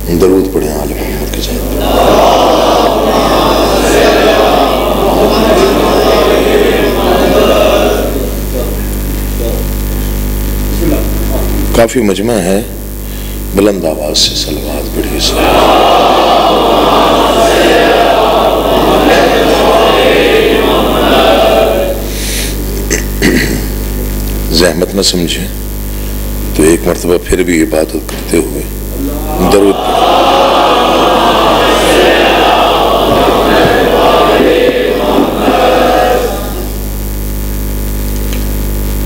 درود پڑھیں آل محمد کے ساتھ۔ کافی مجمع ہے، بلند آواز سے صلوات پڑھیے۔ زحمت نہ سمجھیں تو ایک مرتبہ پھر بھی عبادت کرتے ہوئے درود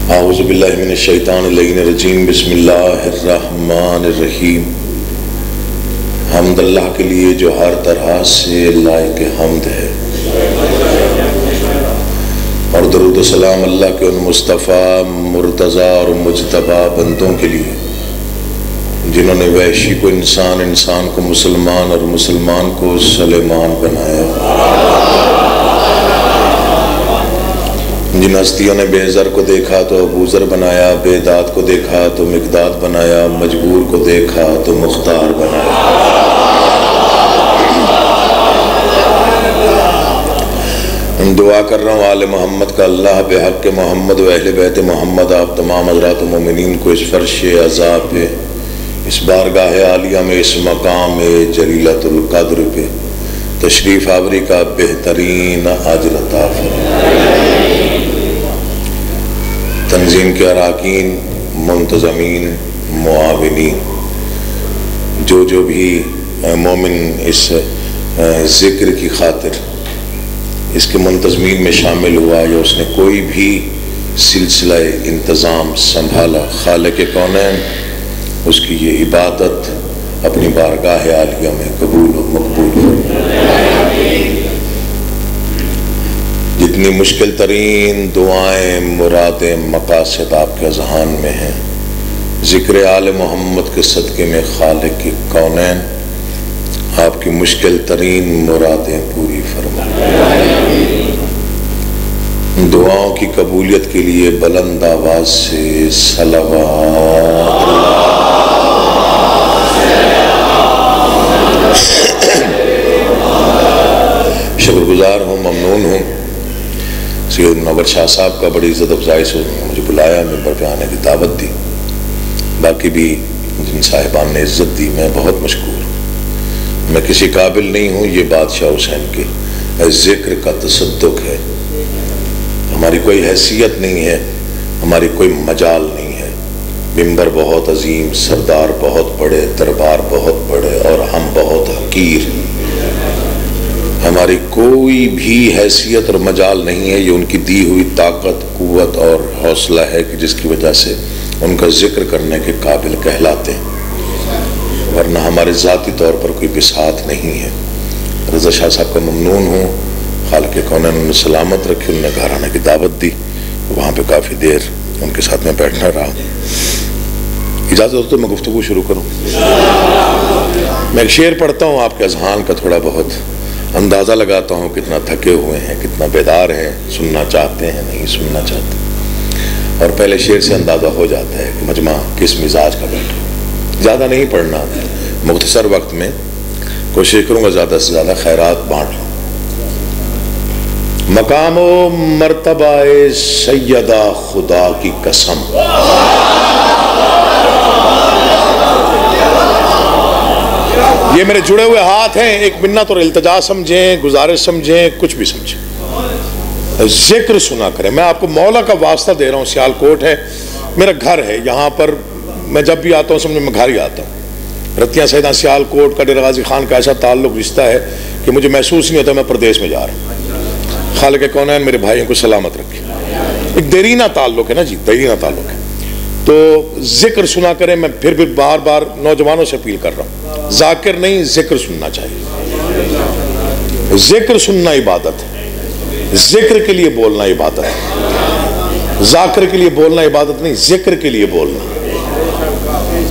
اعوذ باللہ من الشیطان الرجیم، بسم اللہ الرحمن الرحیم۔ حمد اللہ کے لیے جو ہر طرح سے لائق حمد ہے، اور درود و سلام اللہ کے ان مصطفیٰ مرتضیٰ اور مجتبیٰ بندوں کے لیے جنہوں نے وحشی کو انسان، انسان کو مسلمان اور مسلمان کو سلیمان بنایا، جن ہستیوں نے بے زر کو دیکھا تو ابو ذر بنایا، بے داد کو دیکھا تو مقداد بنایا، مجبور کو دیکھا تو مختار بنایا۔ دعا کر رہا ہوں آل محمد کا اللہ بحق محمد و اہل بیت محمد آپ تمام حضرات مومنین کو اس فرش عذاب پہ، اس بارگاہ عالیہ میں، اس مقام جلیلۃ القدر پہ تشریف آوری کا بہترین اجر عطا فرمائے۔ تنظیم کے اراکین، منتظمین، معاونین، جو بھی مومن اس ذکر کی خاطر اس کے منتظمین میں شامل ہوا یا اس نے کوئی بھی سلسلہ انتظام سنبھالا، خالق کونین اس کی یہ عبادت اپنی بارگاہ عالیہ میں قبول و مقبول فرمائے۔ جتنی مشکل ترین دعائیں، مرادیں، مقاصد آپ کے اذہان میں ہیں، ذکر آل محمد کے صدقے میں خالق کونین آپ کی مشکل ترین مرادیں پوری فرمائے۔ دعاؤں کی قبولیت کے لیے بلند آواز سے صلوات۔ شکر گزار ہوں، ممنون ہوں سید منور شاہ صاحب کا، بڑی عزت افزائی سے مجھے بلایا، ممبر پہ آنے کی دعوت دی، باقی بھی جن صاحبان نے عزت دی، میں بہت مشکور ہوں۔ میں کسی قابل نہیں ہوں، یہ بادشاہ حسین کے ذکر کا تصدق ہے۔ ہماری کوئی حیثیت نہیں ہے، ہماری کوئی مجال نہیں ہے۔ ممبر بہت عظیم، سردار بہت بڑے، دربار بہت بڑے، اور ہم بہت حقیر۔ ہماری کوئی بھی حیثیت اور مجال نہیں ہے، یہ ان کی دی ہوئی طاقت، قوت اور حوصلہ ہے کہ جس کی وجہ سے ان کا ذکر کرنے کے قابل کہلاتے ہیں، ورنہ ہمارے ذاتی طور پر کوئی بساط نہیں ہے۔ رضا شاہ صاحب کا ممنون ہوں، خالق کونین انہوں نے سلامت رکھی، انہوں نے گھر آنے کی دعوت دی، وہاں پہ کافی دیر ان کے ساتھ میں بیٹھنا رہا۔ اجازت ہو تو میں گفتگو شروع کروں۔ میں ایک شعر پڑھتا ہوں، آپ کے اذہان کا تھوڑا بہت اندازہ لگاتا ہوں کتنا تھکے ہوئے ہیں، کتنا بیدار ہیں، سننا چاہتے ہیں، نہیں سننا چاہتے، اور پہلے شعر سے اندازہ ہو جاتا ہے کہ مجمع کس مزاج کا بیٹھا۔ زیادہ نہیں پڑھنا، مختصر وقت میں کوشش کروں گا زیادہ سے زیادہ خیرات بانٹ لوں۔ مقام و مرتبہ سیدہ خدا کی قسم، یہ میرے جڑے ہوئے ہاتھ ہیں، ایک منت اور التجا سمجھیں، گزارش سمجھیں، کچھ بھی سمجھیں، ذکر سنا کریں۔ میں آپ کو مولا کا واسطہ دے رہا ہوں، سیال کوٹ ہے میرا گھر ہے، یہاں پر میں جب بھی آتا ہوں سمجھے میں گھر ہی آتا ہوں۔ رتیاں سیدہ سیال کوٹ کا ڈیرہ غازی خان کا ایسا تعلق رشتہ ہے کہ مجھے محسوس نہیں ہوتا میں پردیس میں جا رہا ہوں۔ خالق کونین میرے بھائیوں کو سلامت رکھے۔ ایک دیرینہ تعلق ہے نا جی، دیرینہ تعلق ہے، تو ذکر سنا کریں۔ میں پھر بار بار نوجوانوں سے اپیل کر رہا ہوں، ذاکر نہیں ذکر سننا چاہیے۔ ذکر سننا عبادت ہے، ذکر کے لیے بولنا عبادت ہے، ذاکر کے لیے بولنا عبادت نہیں، ذکر کے لیے بولنا۔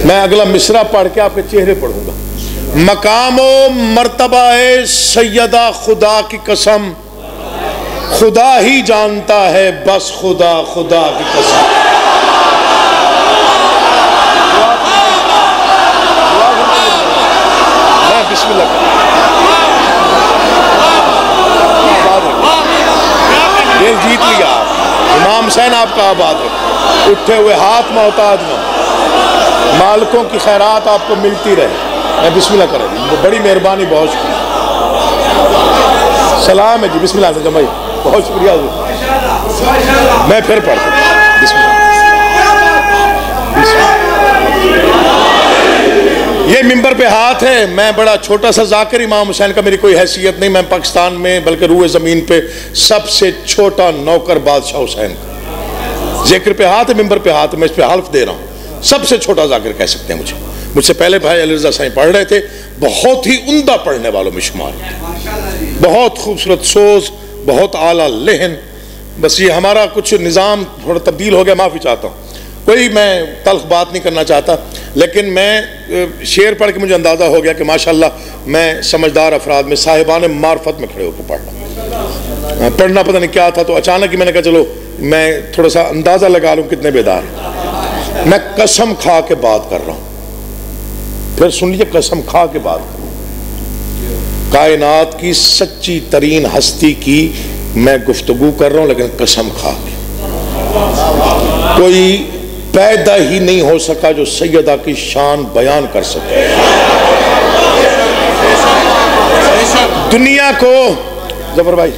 میں اگلا مصرع پڑھ کے آپ کے چہرے پڑھوں گا۔ مقام و مرتبہ سیدہ خدا کی قسم، خدا ہی جانتا ہے بس خدا خدا کی قسم۔ حسین آپ کا آباد رہے، اٹھے ہوئے ہاتھ محتاج نہ، مالکوں کی خیرات آپ کو ملتی رہے۔ میں بسم اللہ کریں، بڑی مہربانی، بہت شکریہ، سلام ہے جی، بسم اللہ سے بھائی، بہت شکریہ حضور۔ میں پھر پڑھتا ہوں، بسم اللہ۔ یہ ممبر پہ ہاتھ ہے، میں بڑا چھوٹا سا ذاکر امام حسین کا، میری کوئی حیثیت نہیں، میں پاکستان میں بلکہ روئے زمین پہ سب سے چھوٹا نوکر بادشاہ حسین کا، ذکر پہ ہاتھ ہے، ممبر پہ ہاتھ ہے، میں اس پہ حلف دے رہا ہوں، سب سے چھوٹا ذاکر کہہ سکتے ہیں مجھ سے پہلے بھائی علی رضا صاحب پڑھ رہے تھے، بہت ہی عمدہ پڑھنے والوں میں شمار، بہت خوبصورت سوز، بہت اعلیٰ لحن، بس یہ ہمارا کچھ نظام تھوڑا تبدیل ہو گیا، معافی چاہتا ہوں، کوئی میں تلخ بات نہیں کرنا چاہتا، لیکن میں شعر پڑھ کے مجھے اندازہ ہو گیا کہ ماشاءاللہ میں سمجھدار افراد میں صاحبان معرفت میں کھڑے ہو کے پڑھ رہا ہوں، پڑھنا پتہ نہیں کیا تھا، تو اچانک ہی میں نے کہا چلو میں تھوڑا سا اندازہ لگا لوں کتنے بیدار ہیں۔ میں قسم کھا کے بات کر رہا ہوں، پھر سن لیجیے، قسم کھا کے بات کر رہا ہوں، کائنات کی سچی ترین ہستی کی میں گفتگو کر رہا ہوں، لیکن قسم کھا کے، کوئی پیدا ہی نہیں ہو سکا جو سیدہ کی شان بیان کر سکے۔ دنیا کو، ظفر بھائی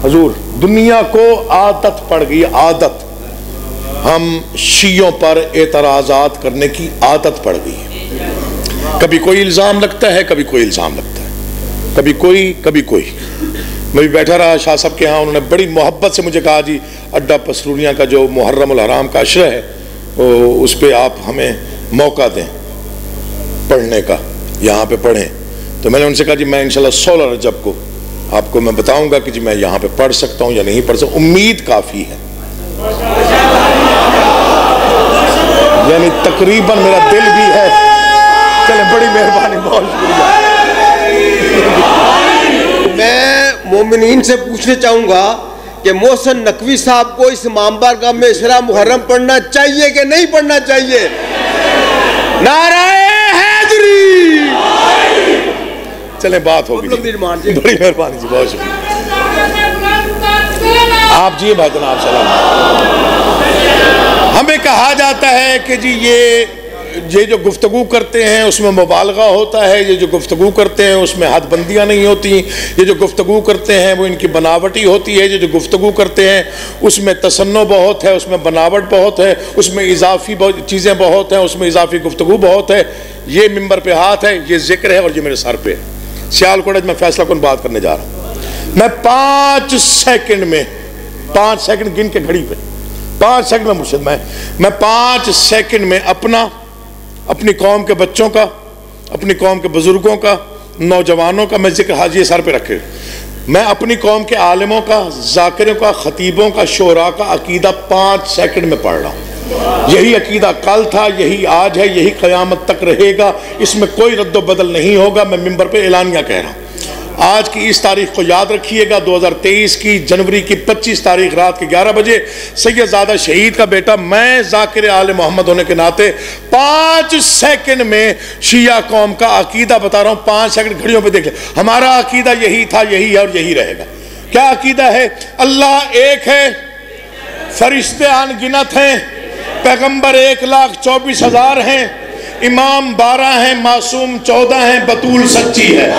حضور، دنیا کو عادت پڑ گئی، عادت، ہم شیعوں پر اعتراضات کرنے کی عادت پڑ گئی ہے، کبھی کوئی الزام لگتا ہے، کبھی کوئی الزام لگتا ہے، کبھی کوئی کبھی کوئی۔ میں بھی بیٹھا رہا شاہ صاحب کے ہاں، انہوں نے بڑی محبت سے مجھے کہا جی اڈا پسرونیہ کا جو محرم الحرام کا عشرہ ہے اس پہ آپ ہمیں موقع دیں پڑھنے کا، یہاں پہ پڑھیں، تو میں نے ان سے کہا جی میں انشاءاللہ 16 رجب کو آپ کو میں بتاؤں گا کہ جی میں یہاں پہ پڑھ سکتا ہوں یا نہیں پڑھ سکتا، امید کافی ہے، یعنی تقریباً میرا دل بھی ہے، چلیں بڑی مہربانی، بہت شکریہ۔ میں مومنین سے پوچھنا چاہوں گا کہ محسن نقوی صاحب کو اس امام بارگاہ میں عشرہ محرم پڑھنا چاہیے کہ نہیں پڑھنا چاہیے؟ نعرہ حیدری! چلیں بات ہوگی جی، بڑی مہربانی جی، بہت شکریہ آپ جی۔ بھائی جناب سلام۔ ہمیں کہا جاتا ہے کہ جی یہ جو گفتگو کرتے ہیں اس میں مبالغہ ہوتا ہے، یہ جو گفتگو کرتے ہیں اس میں حد بندیاں نہیں ہوتی، یہ جو گفتگو کرتے ہیں وہ ان کی بناوٹی ہوتی ہے، یہ جو گفتگو کرتے ہیں اس میں تصنع بہت ہے، اس میں بناوٹ بہت ہے، اس میں اضافی چیزیں بہت ہیں، اس میں اضافی گفتگو بہت ہے۔ یہ ممبر پہ ہاتھ ہے، یہ ذکر ہے، اور یہ میرے سر پہ ہے۔ سیالکوٹ میں فیصلہ کن بات کرنے جا رہا ہوں، میں 5 سیکنڈ میں، 5 سیکنڈ گن کے گھڑی پہ، 5 سیکنڈ میں مرشد، میں 5 سیکنڈ میں اپنی قوم کے بچوں کا، اپنی قوم کے بزرگوں کا، نوجوانوں کا میں ذکر حاجی سر پہ رکھے، میں اپنی قوم کے عالموں کا، ذاکروں کا، خطیبوں کا، شعراء کا عقیدہ 5 سیکنڈ میں پڑھ رہا ہوں۔ یہی عقیدہ کل تھا، یہی آج ہے، یہی قیامت تک رہے گا، اس میں کوئی رد و بدل نہیں ہوگا۔ میں ممبر پہ اعلانیہ کہہ رہا ہوں، آج کی اس تاریخ کو یاد رکھیے گا، 2023 کی جنوری کی 25 تاریخ رات کے 11 بجے سید زادہ شہید کا بیٹا، میں ذاکر آل محمد ہونے کے ناطے 5 سیکنڈ میں شیعہ قوم کا عقیدہ بتا رہا ہوں۔ 5 سیکنڈ گھڑیوں پہ دیکھ لیں، ہمارا عقیدہ یہی تھا، یہی ہے اور یہی رہے گا۔ کیا عقیدہ ہے؟ اللہ ایک ہے، فرشتے ان گنت ہیں، پیغمبر 1,24,000 ہیں، امام 12 ہیں، معصوم 14 ہیں، بطول سچی ہے۔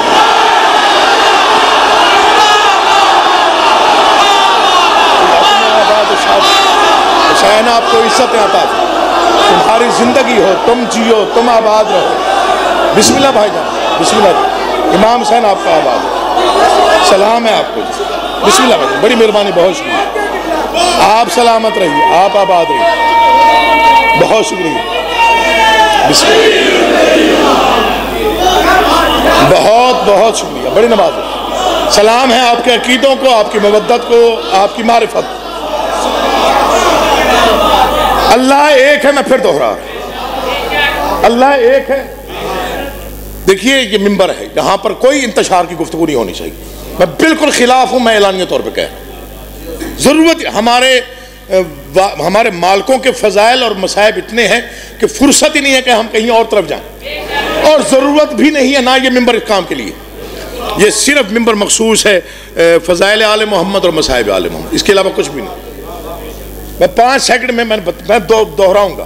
حسین آپ کو عزت عطا فرمائے، تمہاری زندگی ہو، تم جیو، تم آباد رہو۔ بسم اللہ بھائی جان، بسم اللہ۔ امام حسین آپ کا آباد ہے، سلام ہے آپ کو، بسم اللہ بھائی جان، بڑی مہربانی، بہت شکریہ، آپ سلامت رہیے، آپ آباد رہیے، بہت شکریہ، بسم اللہ، بہت بہت شکریہ، بڑی نواز، سلام ہے آپ کے عقیدوں کو، آپ کی مودت کو، آپ کی معرفت۔ اللہ ایک ہے، میں پھر دوہرا رہا ہوں، اللہ ایک ہے۔ دیکھیے یہ ممبر ہے، یہاں پر کوئی انتشار کی گفتگو نہیں ہونی چاہیے، میں بالکل خلاف ہوں، میں اعلانیہ طور پہ کہہ رہا ہوں۔ ضرورت ہمارے مالکوں کے فضائل اور مصائب اتنے ہیں کہ فرصت ہی نہیں ہے کہ ہم کہیں اور طرف جائیں، اور ضرورت بھی نہیں ہے نہ یہ ممبر اس کام کے لیے، یہ صرف ممبر مخصوص ہے فضائل آل محمد اور مصائب آل محمد، اس کے علاوہ کچھ بھی نہیں۔ میں 5 سیکنڈ میں دوہراؤں گا،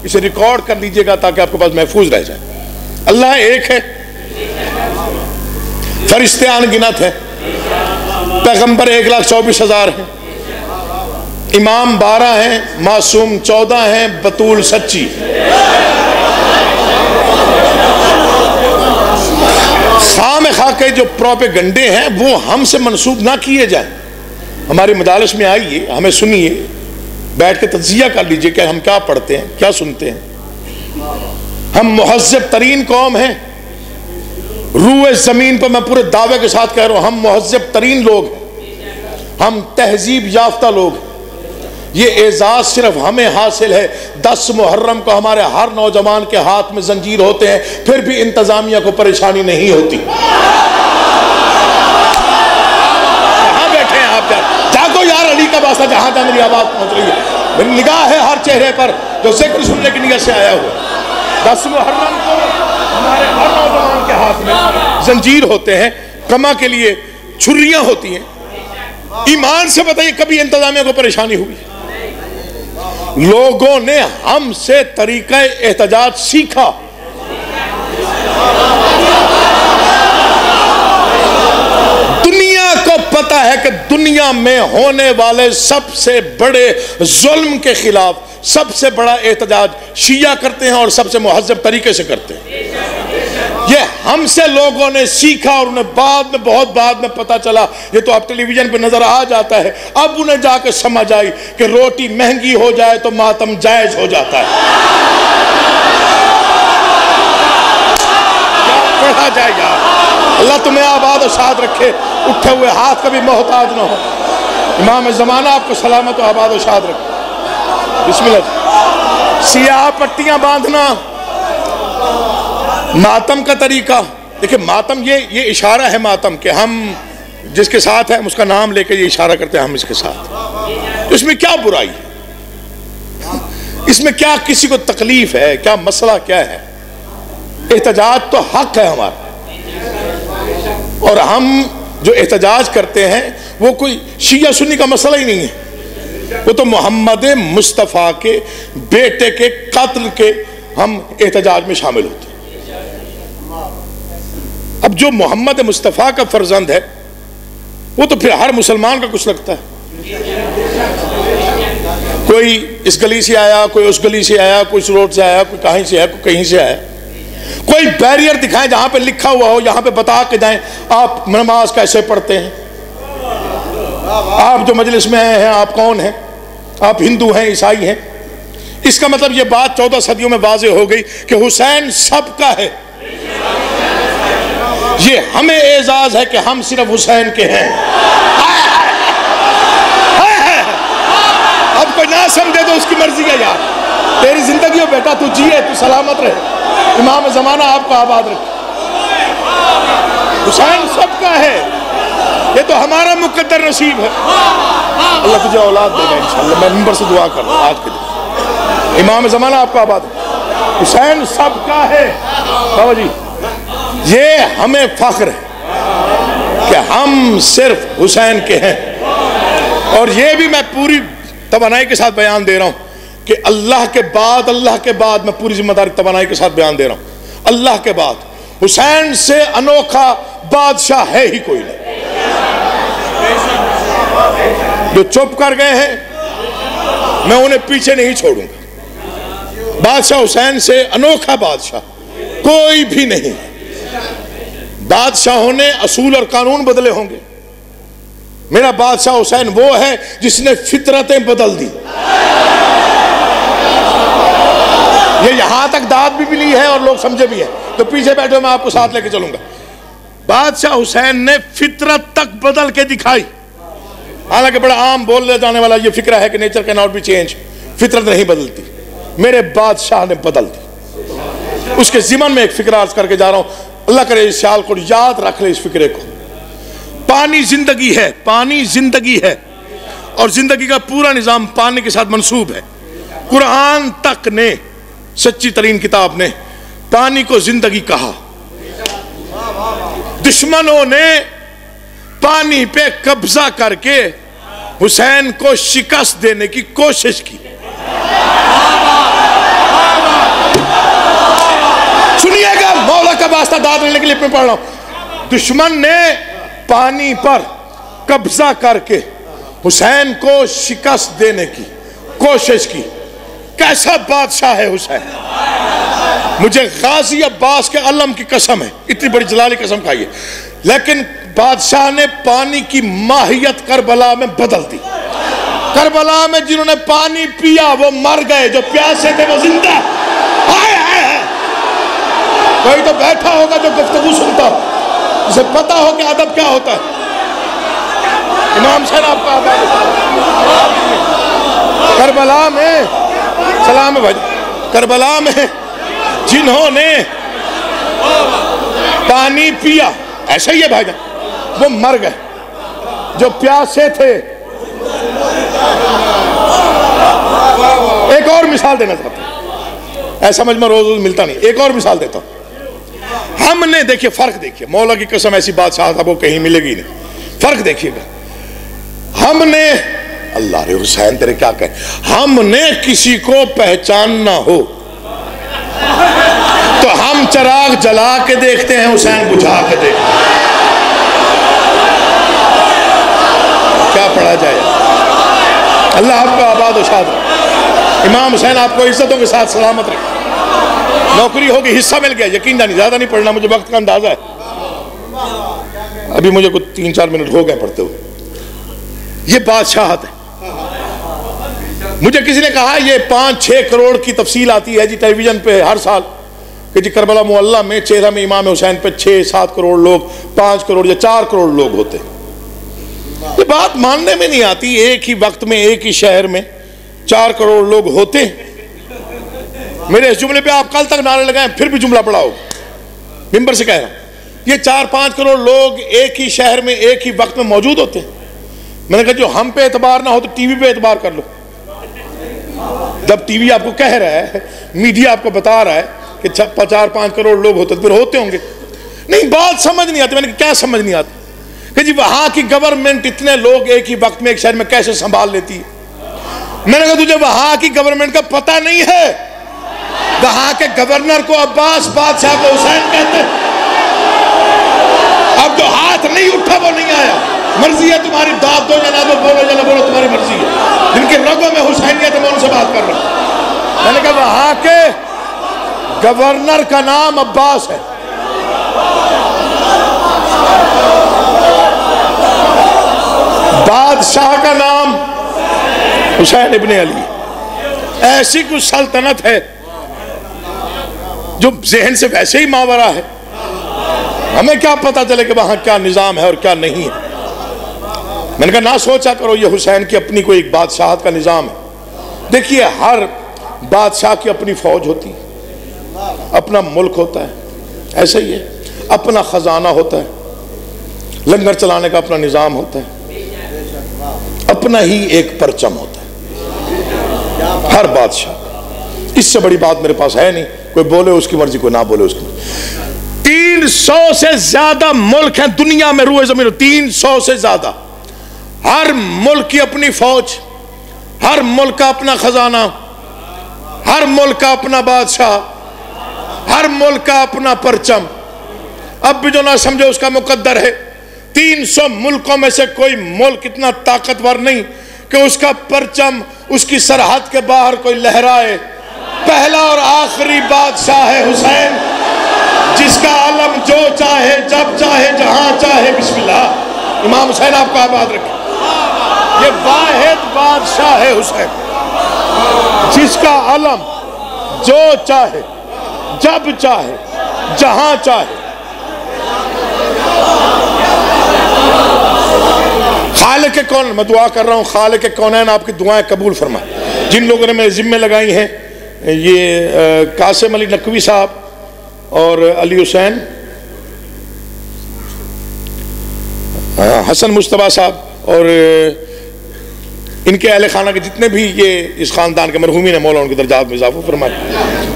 اسے ریکارڈ کر لیجئے گا تاکہ آپ کے پاس محفوظ رہ جائے۔ اللہ ایک ہے، فرشتے ان گنت ہیں، پیغمبر 1,24,000 ہیں، امام 12 ہیں، معصوم 14 ہیں، بطول سچی۔ خام خواہ کے جو پروپیگنڈے ہیں وہ ہم سے منسوب نہ کیے جائیں۔ ہمارے مجالس میں آئیے، ہمیں سنیے، بیٹھ کے تجزیہ کر لیجئے کہ ہم کیا پڑھتے ہیں، کیا سنتے ہیں۔ ہم مہذب ترین قوم ہیں، روح زمین پر میں پورے دعوے کے ساتھ کہہ رہا ہوں، ہم مہذب ترین لوگ ہیں، ہم تہذیب یافتہ لوگ ہیں۔ یہ اعزاز صرف ہمیں حاصل ہے۔ 10 محرم کو ہمارے ہر نوجوان کے ہاتھ میں زنجیر ہوتے ہیں، پھر بھی انتظامیہ کو پریشانی نہیں ہوتی۔ کہاں بیٹھے ہیں آپ؟ جاگو یار، علی کا واسطہ، جہاں جہاں میری آواز پہنچ رہی ہے، میری نگاہ ہے ہر چہرے پر جو ذکر سننے کی نیت سے آیا ہوا۔ 10 محرم کو ہمارے ہر نوجوان کے ہاتھ میں زنجیر ہوتے ہیں، کما کے لیے چھریاں ہوتی ہیں۔ ایمان سے بتائیے کبھی انتظامیہ کو پریشانی ہوئی؟ لوگوں نے ہم سے طریقہ احتجاج سیکھا۔ دنیا کو پتا ہے کہ دنیا میں ہونے والے سب سے بڑے ظلم کے خلاف سب سے بڑا احتجاج شیعہ کرتے ہیں اور سب سے مہذب طریقے سے کرتے ہیں۔ یہ ہم سے لوگوں نے سیکھا اور انہیں بہت بعد میں پتا چلا، یہ تو اب ٹیلی ویژن پہ نظر آ جاتا ہے، اب انہیں جا کے سمجھ آئی کہ روٹی مہنگی ہو جائے تو ماتم جائز ہو جاتا ہے۔ پڑھا جائے یار، اللہ تمہیں آباد و شاد رکھے، اٹھے ہوئے ہاتھ کبھی محتاج نہ ہو۔ امام زمانہ آپ کو سلامت و آباد و شاد رکھے۔ بسم اللہ۔ سیاہ پٹیاں باندھنا ماتم کا طریقہ، دیکھیں ماتم یہ اشارہ ہے ماتم کہ ہم جس کے ساتھ ہیں اس کا نام لے کے یہ اشارہ کرتے ہیں ہم اس کے ساتھ۔ اس میں کیا برائی ہے؟ اس میں کیا کسی کو تکلیف ہے؟ کیا مسئلہ کیا ہے؟ احتجاج تو حق ہے ہمارا، اور ہم جو احتجاج کرتے ہیں وہ کوئی شیعہ سنی کا مسئلہ ہی نہیں ہے، وہ تو محمد مصطفیٰ کے بیٹے کے قتل کے ہم احتجاج میں شامل ہوتے ہیں۔ اب جو محمد مصطفیٰ کا فرزند ہے وہ تو پھر ہر مسلمان کا کچھ لگتا ہے۔ کوئی اس گلی سے آیا، کوئی اس گلی سے آیا، کوئی اس روڈ سے آیا، کوئی کہیں سے آیا، کوئی کہیں سے آیا۔ کوئی بیریئر دکھائیں جہاں پہ لکھا ہوا ہو، یہاں پہ بتا کے جائیں آپ نماز کیسے پڑھتے ہیں، آپ جو مجلس میں آئے ہیں آپ کون ہیں، آپ ہندو ہیں عیسائی ہیں۔ اس کا مطلب یہ بات 14 صدیوں میں واضح ہو گئی کہ حسین سب کا ہے۔ یہ ہمیں اعزاز ہے کہ ہم صرف حسین کے ہیں۔ اب کوئی نہ سمجھے تو اس کی مرضی ہے یار، تیری زندگی ہو بیٹا، تو جیے، تو سلامت رہے، امام زمانہ آپ کو آباد رکھے۔ حسین سب کا ہے، یہ تو ہمارا مقدر نصیب ہے۔ اللہ تجھے اولاد دے گا انشاءاللہ، میں منبر سے دعا کر رہا ہوں آج کے دن، امام زمانہ آپ کو آباد رکھے۔ حسین سب کا ہے بابا جی، یہ ہمیں فخر ہے کہ ہم صرف حسین کے ہیں۔ اور یہ بھی میں پوری توانائی کے ساتھ بیان دے رہا ہوں کہ اللہ کے بعد میں پوری ذمہ داری توانائی کے ساتھ بیان دے رہا ہوں، اللہ کے بعد حسین سے انوکھا بادشاہ ہے ہی کوئی نہیں۔ جو چپ کر گئے ہیں میں انہیں پیچھے نہیں چھوڑوں گا۔ بادشاہ حسین سے انوکھا بادشاہ کوئی بھی نہیں۔ بادشاہوں نے اصول اور قانون بدلے ہوں گے، میرا بادشاہ حسین وہ ہے جس نے فطرتیں بدل دی۔ یہ یہاں تک داد بھی ملی ہے اور لوگ سمجھے بھی ہیں، تو پیچھے بیٹھو میں آپ کو ساتھ لے کے چلوں گا۔ بادشاہ حسین نے فطرت تک بدل کے دکھائی، حالانکہ بڑا عام بولنے جانے والا یہ فکرہ ہے کہ nature can not be change, فطرت نہیں بدلتی۔ میرے بادشاہ نے بدل دی۔ اس کے ضمن میں ایک فکرہ عرض کر کے جا رہا ہوں، اللہ کرے اس خیال کو یاد رکھ لے، اس فکرے کو۔ پانی زندگی ہے، پانی زندگی ہے، اور زندگی کا پورا نظام پانی کے ساتھ منسوب ہے۔ قرآن تک نے، سچی ترین کتاب نے پانی کو زندگی کہا۔ دشمنوں نے پانی پہ قبضہ کر کے حسین کو شکست دینے کی کوشش کی. سنیے گا مولا کا واسطہ داد لینے کے لیے میں پڑھ رہا ہوں. دشمن نے پانی پر قبضہ کر کے حسین کو شکست دینے کی کوشش کی. کیسا بادشاہ ہے حسین. مجھے غازی عباس کے علم کی قسم ہے, اتنی بڑی جلالی قسم کھائیے, لیکن بادشاہ نے پانی کی ماہیت کربلا میں بدل دی. کربلا میں جنہوں نے پانی پیا وہ مر گئے, جو پیاسے تھے وہ زندہ. کوئی تو بیٹھا ہوگا جو گفتگو سنتا ہو, اسے پتا ہو کہ ادب کیا ہوتا ہے. امام حسین آپ کا کربلا میں سلام ہے بھائی, کربلا میں جنہوں نے پانی پیا, ایسا ہی ہے بھائی جان, وہ مر گئے. جو پیاسے تھے. ایک اور مثال دینا چاہتا ہوں, ایسا سمجھ میں روز ملتا نہیں. ایک اور مثال دیتا ہوں. ہم نے دیکھیے فرق, دیکھیے مولا کی قسم ایسی بادشاہ آپ کو کہیں ملے گی نہیں. فرق دیکھیے گا. ہم نے, اللہ رے حسین تیرے کیا کہیں, ہم نے کسی کو پہچاننا ہو تو ہم چراغ جلا کے دیکھتے ہیں, حسین بجھا کے دیکھتے ہیں. کیا پڑھا جائے. اللہ آپ کو آباد و شاد رکھے. امام حسین آپ کو عزتوں کے ساتھ سلامت رکھے. نوکری ہوگی, حصہ مل گیا, یقین جانی زیادہ نہیں پڑھنا, مجھے وقت کا اندازہ ہے. ابھی مجھے کچھ 3-4 منٹ ہو گئے پڑھتے ہوئے. یہ بادشاہت ہے. مجھے کسی نے کہا یہ 5-6 کروڑ کی تفصیل آتی ہے جی ٹیلی ویژن پہ ہر سال کہ جی کربلا معلیٰ میں چہرہ میں امام حسین پہ 6-7 کروڑ لوگ, 5 کروڑ یا 4 کروڑ لوگ ہوتے. یہ بات ماننے میں نہیں آتی. ایک ہی وقت میں ایک ہی شہر میں 4 کروڑ لوگ ہوتے. میرے اس جملے پہ آپ کل تک نعرے لگائیں پھر بھی جملہ پڑھاؤ, ممبر سے کہہ رہا ہوں. یہ 4-5 کروڑ لوگ ایک ہی شہر میں ایک ہی وقت میں موجود ہوتے ہیں. میں نے کہا جو ہم پہ اعتبار نہ ہو تو ٹی وی پہ اعتبار کر لو. جب ٹی وی آپ کو کہہ رہا ہے, میڈیا آپ کو بتا رہا ہے کہ 4-5 کروڑ لوگ ہوتے پھر ہوتے ہوں گے. نہیں, بات سمجھ نہیں آتی. میں نے کہا کیا سمجھ نہیں آتی کہ جی وہاں کی گورنمنٹ اتنے لوگ ایک ہی وقت میں ایک شہر میں کیسے سنبھال لیتی ہے. میں نے کہا تجھے وہاں کی گورنمنٹ کا پتہ نہیں ہے. وہاں کے گورنر کو عباس, بادشاہ کو حسین کہتے ہیں. اب جو ہاتھ نہیں اٹھا وہ نہیں آیا. مرضی ہے تمہاری, داد دو یا نہ دو, بولو یا نہ بولو, تمہاری مرضی ہے. جن کے رگوں میں حسینیت ہے میں ان سے بات کر رہا ہوں. میں نے کہا وہاں کے گورنر کا نام عباس ہے. بادشاہ کا نام حسین ابن علی. ایسی کچھ سلطنت ہے جو ذہن سے ویسے ہی ماورا ہے. ہمیں کیا پتا چلے کہ وہاں کیا نظام ہے اور کیا نہیں ہے. میں نے کہا نہ سوچا کرو, یہ حسین کی اپنی کوئی ایک بادشاہت کا نظام ہے. دیکھیے ہر بادشاہ کی اپنی فوج ہوتی ہے, اپنا ملک ہوتا ہے, ایسا ہی ہے. اپنا خزانہ ہوتا ہے, لنگر چلانے کا اپنا نظام ہوتا ہے, اپنا ہی ایک پرچم ہوتا ہے ہر بادشاہ. اس سے بڑی بات میرے پاس ہے نہیں. کوئی بولے اس کی مرضی, کوئی نہ بولے اس کی مرضی. 300 سے زیادہ ملک ہیں دنیا میں روئے زمین, 300 سے زیادہ. ہر ملک کی اپنی فوج, ہر ملک کا اپنا خزانہ, ہر ملک کا اپنا بادشاہ, ہر ملک کا اپنا پرچم. اب بھی جو نہ سمجھے اس کا مقدر ہے. 300 ملکوں میں سے کوئی ملک اتنا طاقتور نہیں کہ اس کا پرچم اس کی سرحد کے باہر کوئی لہرائے. پہلا اور آخری بادشاہ ہے حسین, جس کا علم جو چاہے جب چاہے جہاں چاہے. بسم اللہ. امام حسین آپ کو آباد رکھے. یہ واحد بادشاہ ہے حسین, جس کا علم جو چاہے جب چاہے جہاں چاہے. خالق کون, میں دعا کر رہا ہوں خالق کونین آپ کی دعائیں قبول فرمائے. جن لوگوں نے میرے ذمہ لگائی ہیں, یہ قاسم علی نقوی صاحب اور علی حسین, حسن مصطفیٰ صاحب اور ان کے اہل خانہ کے جتنے بھی یہ اس خاندان کے مرحومین ہیں, مولا ان کے درجات میں اضافہ فرمائے.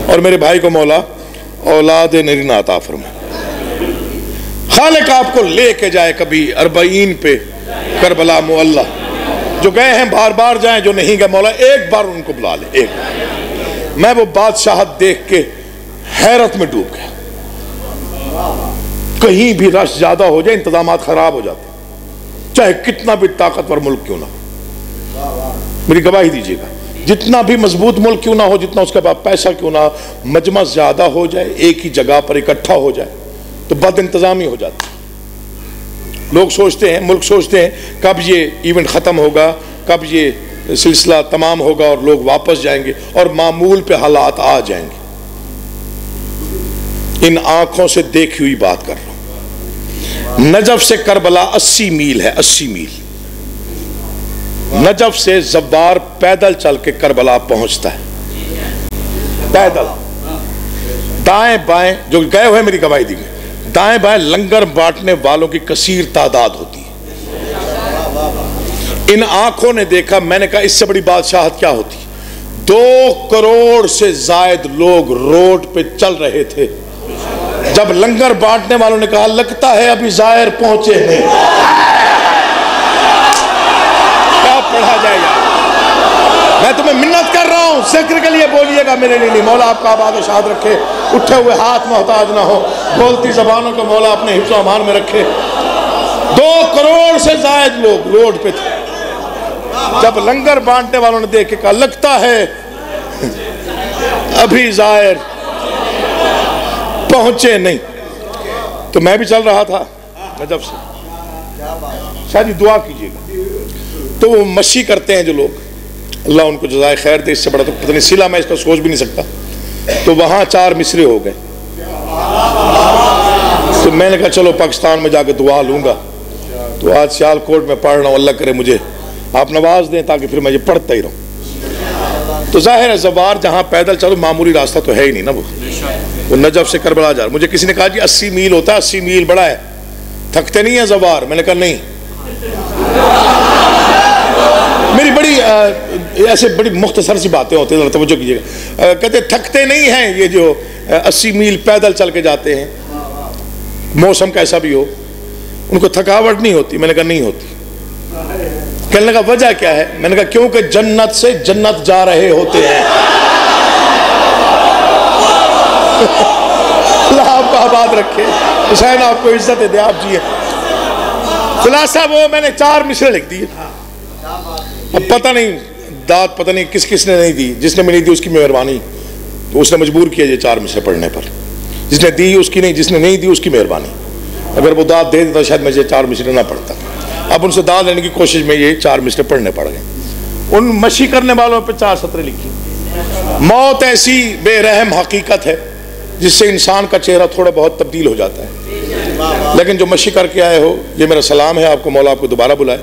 اور میرے بھائی کو مولا اولاد نرینہ عطا فرمائے. خالق آپ کو لے کے جائے کبھی 40 پہ کربلا معلیٰ, جو گئے ہیں بار بار جائیں، جو نہیں گئے مولا ایک بار ان کو بلا لے، ایک بار۔ میں وہ بادشاہت دیکھ کے حیرت میں ڈوب گیا۔ کہیں بھی رش زیادہ ہو جائے انتظامات خراب ہو جاتے، چاہے کتنا بھی طاقتور ملک کیوں نہ ہو۔ میری گواہی دیجیے گا، جتنا بھی مضبوط ملک کیوں نہ ہو، جتنا اس کے پاس پیسہ کیوں نہ ہو، مجمع زیادہ ہو جائے، ایک ہی جگہ پر اکٹھا ہو جائے تو بد انتظامی ہو جاتی۔ لوگ سوچتے ہیں، ملک سوچتے ہیں کب یہ ایونٹ ختم ہوگا، کب یہ سلسلہ تمام ہوگا اور لوگ واپس جائیں گے، اور معمول پہ حالات آ جائیں گے۔ ان آنکھوں سے دیکھی ہوئی بات کر رہا ہوں۔ نجف سے کربلا 80 میل ہے، 80 میل۔ نجف سے زوار پیدل چل کے کربلا پہنچتا ہے، پیدل۔ دائیں بائیں جو گئے ہوئے میری گواہی دی میں، دائیں بائیں لنگر بانٹنے والوں کی کثیر تعداد ہوتی ہے۔ ان آنکھوں نے دیکھا، میں نے کہا اس سے بڑی بادشاہت کیا ہوتی؟ 2 کروڑ سے زائد لوگ روڈ پہ چل رہے تھے۔ جب لنگر بانٹنے والوں نے کہا لگتا ہے ابھی زائر پہنچے ہیں، کیا پڑھا جائے گا؟ میں تمہیں منت کر رہا ہوں، ذکر کے لیے بولیے گا، میرے لیے نہیں۔ مولا آپ کا آباد و شاد رکھے، اٹھے ہوئے ہاتھ محتاج نہ ہو، بولتی زبانوں کو مولا اپنے حفظ و امان میں رکھے۔ 2 کروڑ سے زائد لوگ روڈ پہ تھے۔ جب لنگر بانٹنے والوں نے دیکھ کے کہا لگتا ہے ابھی زائر پہنچے نہیں، تو میں بھی چل رہا تھا نجف سے۔ شاید جی دعا کیجیے گا۔ تو وہ مشی کرتے ہیں جو لوگ، اللہ ان کو جزائے خیر دے، اس سے بڑا تو پتہ نہیں سلا میں اس کا سوچ بھی نہیں سکتا۔ تو وہاں 4 مصرے ہو گئے۔ تو میں نے کہا چلو پاکستان میں جا کے دعا لوں گا۔ تو آج سیال کوٹ میں پڑھ رہا ہوں، اللہ کرے مجھے آپ نواز دیں تاکہ پھر میں یہ پڑھتا ہی رہوں۔ تو ظاہر ہے زوار جہاں پیدل چلو معمولی راستہ تو ہے ہی نہیں نا، وہ نجف سے کربلا جا رہا۔ مجھے کسی نے کہا جی 80 میل ہوتا ہے، 80 میل بڑا ہے، تھکتے نہیں ہیں زوار؟ میں نے کہا نہیں۔ میری بڑی ایسے بڑی مختصر سی باتیں ہوتی ہیں، توجہ کیجیے گا۔ کہتے تھکتے نہیں ہیں یہ جو 80 میل پیدل چل کے جاتے ہیں، موسم کیسا بھی ہو، ان کو تھکاوٹ نہیں ہوتی؟ میں نے کہا نہیں ہوتی۔ کہنے لگا وجہ کیا ہے؟ میں نے کہا کیونکہ جنت سے جنت جا رہے ہوتے ہیں۔ اللہ آپ کو آباد رکھے، حسین آپ کو عزت دے، آپ جیے۔ خلاصہ وہ میں نے 4 مصرے لکھ دیے۔ اب پتہ نہیں داد پتہ نہیں کس نے نہیں دی، جس نے میں نہیں دی اس کی مہربانی، تو اس نے مجبور کیا یہ 4 مصرے پڑھنے پر۔ جس نے دی اس کی نہیں، جس نے نہیں دی اس کی مہربانی۔ اگر وہ داد دے دیتا شاید میں یہ 4 مصرے نہ پڑھتا۔ اب ان سے داد لینے کی کوشش میں یہ 4 مصرے پڑھنے پڑ گئے۔ ان مشی کرنے والوں پہ 4 سطریں لکھی۔ موت ایسی بے رحم حقیقت ہے جس سے انسان کا چہرہ تھوڑا بہت تبدیل ہو جاتا ہے، لیکن جو مشی کر کے آئے ہو یہ میرا سلام ہے آپ کو، مولا آپ کو دوبارہ بلائے۔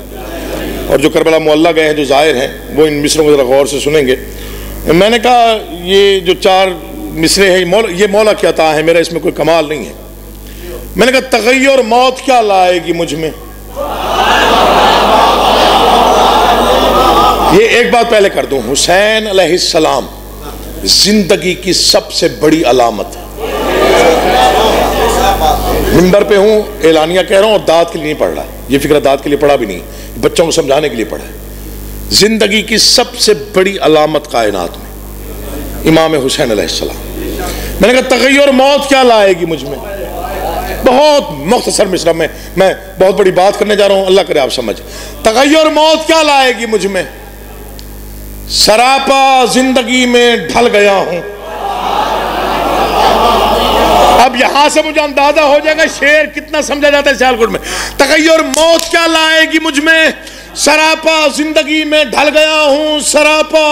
اور جو کربلا معلّہ گئے ہیں، جو زائر ہیں، وہ ان مصروں کو ذرا غور سے سنیں گے۔ میں نے کہا یہ جو 4 مصرے ہیں یہ مولا کی عطا ہے، میرا اس میں کوئی کمال نہیں ہے۔ میں نے کہا تغیر موت کیا لائے گی مجھ میں؟ یہ ایک بات پہلے کر دوں، حسین علیہ السلام زندگی کی سب سے بڑی علامت ہے۔ منبر پہ ہوں، اعلانیہ کہہ رہا ہوں اور داد کے لیے نہیں پڑھ رہا، یہ فکر داد کے لیے پڑھا بھی نہیں، بچوں کو سمجھانے کے لیے پڑھا ہے۔ زندگی کی سب سے بڑی علامت کائنات میں امام حسین علیہ السلام۔ میں نے کہا تغیر موت کیا لائے گی مجھ میں؟ بہت مختصر مصرع میں بہت بڑی بات کرنے جا رہا ہوں، اللہ کرے آپ سمجھ۔ تغیر موت کیا لائے گی مجھ میں؟ سراپا زندگی میں ڈھل گیا ہوں۔ اب یہاں سے مجھے اندازہ ہو جائے گا شعر کتنا سمجھا جاتا ہے سیالکوٹ میں۔ تغیر موت کیا لائے گی مجھ میں؟ سراپا زندگی میں ڈھل گیا ہوں، سراپا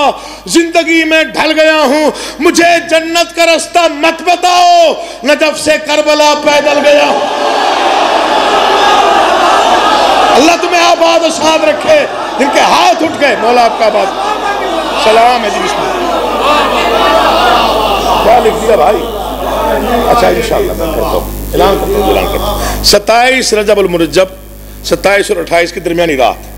زندگی میں ڈھل گیا ہوں، مجھے جنت کا راستہ مت بتاؤ، نجف سے کربلا پیدل گیا ہوں۔ اللہ تمہیں آباد و شاد رکھے، جن کے ہاتھ اٹھ گئے مولا آپ کا آباد۔ سلام ہے جی، بسم اللہ۔ کیا لکھ دیا بھائی؟ اچھا انشاءاللہ میں کرتا ہوں، اعلان کرتا ہوں۔ 27 رجب المرجب، 27 اور 28 کی درمیانی رات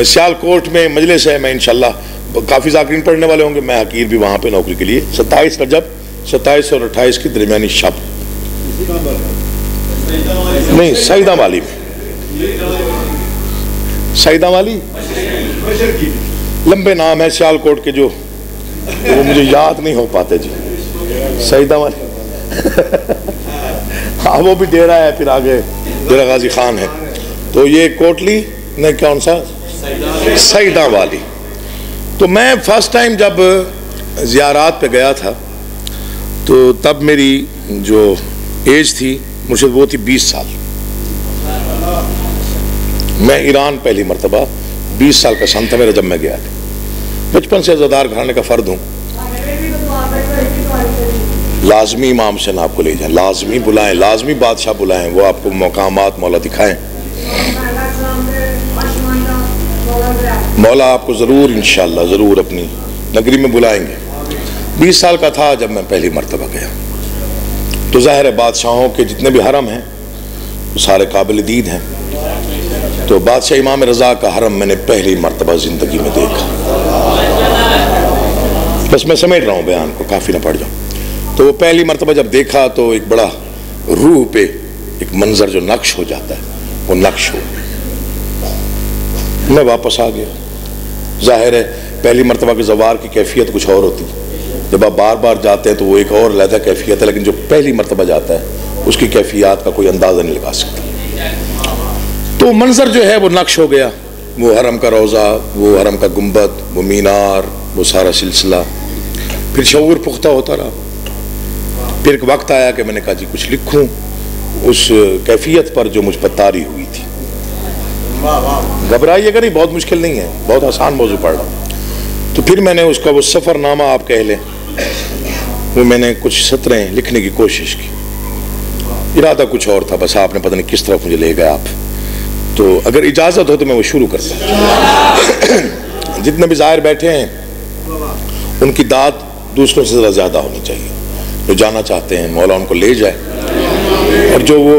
سیال کوٹ میں مجلس ہے، میں انشاءاللہ کافی ذاکرین پڑھنے والے ہوں گے، میں حقیر بھی وہاں پہ نوکری کے لیے۔ 27 رجب، 27 اور 28 کی درمیانی شب، نہیں سعیدہ والی میں، سعیدہ والی لمبے نام ہے سیال کوٹ کے جو وہ مجھے یاد نہیں ہو پاتے جی. سیدہ والے ہاں وہ بھی ڈیرا ہے, پھر آگے ڈیرا غازی خان ہے. تو یہ کوٹلی نہیں کون سا سیدہ والی. تو میں فرسٹ ٹائم جب زیارات پہ گیا تھا تو تب میری جو ایج تھی مرشد وہ تھی 20 سال. میں ایران پہلی مرتبہ 20 سال کا سن تھا میرا جب میں گیا تھا. بچپن سے عزادار گھرانے کا فرد ہوں. لازمی امام سے آپ کو لے جائیں, لازمی بلائیں, لازمی بادشاہ بلائیں, وہ آپ کو مقامات مولا دکھائیں. مولا آپ کو ضرور انشاءاللہ ضرور اپنی نگری میں بلائیں گے. 20 سال کا تھا جب میں پہلی مرتبہ گیا. تو ظاہر ہے بادشاہوں کے جتنے بھی حرم ہیں وہ سارے قابل دید ہیں. تو بادشاہ امام رضا کا حرم میں نے پہلی مرتبہ زندگی میں دیکھا. بس میں سمیٹ رہا ہوں بیان کو, کافی نہ پڑھ جاؤں. تو وہ پہلی مرتبہ جب دیکھا تو ایک بڑا روح پہ ایک منظر جو نقش ہو جاتا ہے وہ نقش ہو. میں واپس آ گیا. ظاہر ہے پہلی مرتبہ کے زوار کی کیفیت کچھ اور ہوتی, جب آپ بار بار جاتے ہیں تو وہ ایک اور علیحدہ کیفیت ہے, لیکن جو پہلی مرتبہ جاتا ہے اس کی کیفیات کا کوئی اندازہ نہیں لگا سکتا. تو منظر جو ہے وہ نقش ہو گیا. وہ حرم کا روضہ, وہ حرم کا گنبد, وہ مینار, وہ سارا سلسلہ. پھر شعور پختہ ہوتا رہا. پھر ایک وقت آیا کہ میں نے کہا جی کچھ لکھوں اس کیفیت پر جو مجھ پر طاری ہوئی تھی. گھبرائیے گا نہیں, بہت مشکل نہیں ہے, بہت آسان موضوع پڑھ رہا ہوں. تو پھر میں نے اس کا وہ سفر نامہ آپ کہہ لیں, وہ میں نے کچھ سطریں لکھنے کی کوشش کی. ارادہ کچھ اور تھا, بس آپ نے پتہ نہیں کس طرف مجھے لے گئے آپ. تو اگر اجازت ہو تو میں وہ شروع کرتا ہوں. جتنے بھی ظاہر بیٹھے ہیں ان کی داد دوسروں سے ذرا زیادہ ہونی چاہیے. جو جانا چاہتے ہیں مولا ان کو لے جائے, اور جو وہ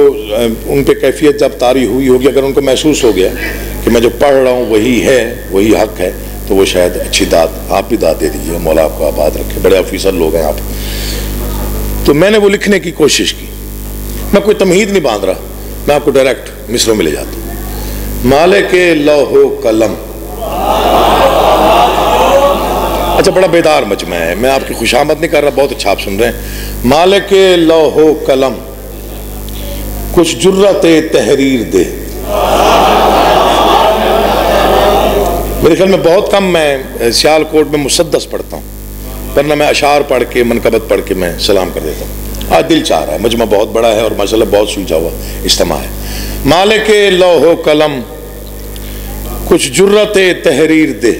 ان پہ کیفیت جب طاری ہوئی ہوگی, اگر ان کو محسوس ہو گیا کہ میں جو پڑھ رہا ہوں وہی ہے, وہی حق ہے, تو وہ شاید اچھی داد, آپ بھی داد دے دیجیے. مولا آپ کو آباد رکھے, بڑے آفیسر لوگ ہیں آپ. تو میں نے وہ لکھنے کی کوشش کی. میں کوئی تمہید نہیں باندھ رہا, میں آپ کو ڈائریکٹ مصروں میں لے جاتا ہوں. مالک لوح و قلم. اچھا بڑا بیدار مجمع ہے, میں آپ کی خوشامد نہیں کر رہا, بہت اچھا آپ سن رہے ہیں. مالک لوح و قلم کچھ جرت تحریر دے. میرے خیال میں بہت کم میں سیال کوٹ میں مسدس پڑھتا ہوں, ورنہ میں اشعار پڑھ کے منقبت پڑھ کے میں سلام کر دیتا ہوں. آج دل چاہ رہا ہے, مجمع بہت بڑا ہے اور ماشاءاللہ بہت سلجھا ہوا اجتماع ہے. مالک لوح و قلم کچھ جرت تحریر دے,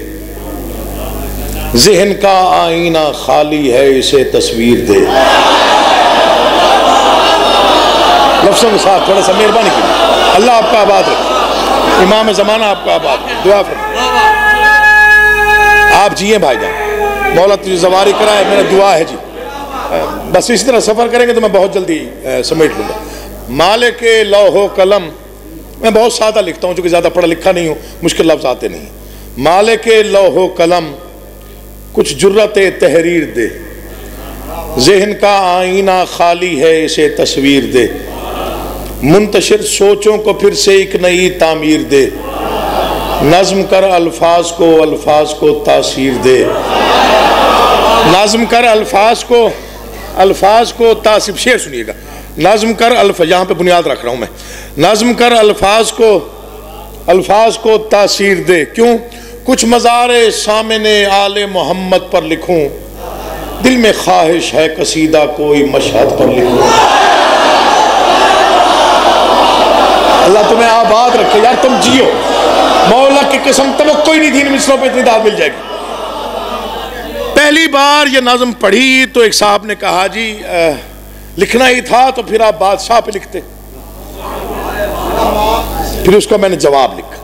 ذہن کا آئینہ خالی ہے اسے تصویر دے. لفظوں کے ساتھ تھوڑا سا مہربانی کیجیے. اللہ آپ کا آباد رکھے, امام زمانہ آپ کا آباد, دعا فرمائے. آپ جیے بھائی جان, مولا تجھے زواری کرائے, میرا دعا ہے جی. بس اسی طرح سفر کریں گے تو میں بہت جلدی سمیٹ لوں گا. مالک لوح و قلم, میں بہت سادہ لکھتا ہوں چونکہ زیادہ پڑھا لکھا نہیں ہوں, مشکل لفظ آتے نہیں. مالک لوح و قلم کچھ جرت تحریر دے, ذہن کا آئینہ خالی ہے اسے تصویر دے. منتشر سوچوں کو پھر سے ایک نئی تعمیر دے, نظم کر الفاظ کو تاثیر دے. نظم کر الفاظ کو تاثیر. شعر سنیے گا. نظم کر یہاں پہ بنیاد رکھ رہا ہوں میں. نظم کر الفاظ کو تاثیر دے. کیوں؟ کچھ مزار سامنے آل محمد پر لکھوں, دل میں خواہش ہے قصیدہ کوئی مشہد پر لکھوں. اللہ تمہیں آباد رکھے یار, تم جیو. مولا کی قسم توقع ہی نہیں تھی مصروں پہ اتنی داد مل جائے گی. پہلی بار یہ نظم پڑھی تو ایک صاحب نے کہا جی لکھنا ہی تھا تو پھر آپ بادشاہ پہ لکھتے. پھر اس کا میں نے جواب لکھا,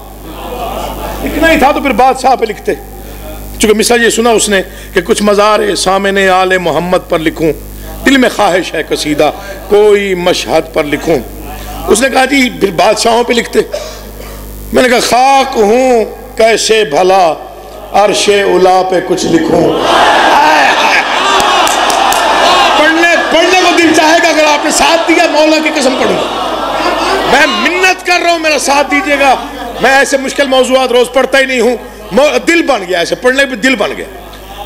لکھنا ہی تھا تو پھر بادشاہ پہ لکھتے. چونکہ مثال یہ سنا اس نے کہ کچھ مزار سامنے آل محمد پر لکھوں, دل میں خواہش ہے قصیدہ کوئی مشہد پر لکھوں. اس نے کہا جی پھر بادشاہوں پہ لکھتے. میں نے کہا خاک ہوں کیسے بھلا عرش اولا پہ کچھ لکھوں. پڑھنے کو دل چاہے گا, اگر آپ نے ساتھ دیا مولا کی قسم پڑھوں. میں منت کر رہا ہوں میرا ساتھ دیجیے گا. میں ایسے مشکل موضوعات روز پڑھتا ہی نہیں ہوں, دل بن گیا، ایسے پڑھنے پہ دل بن گیا.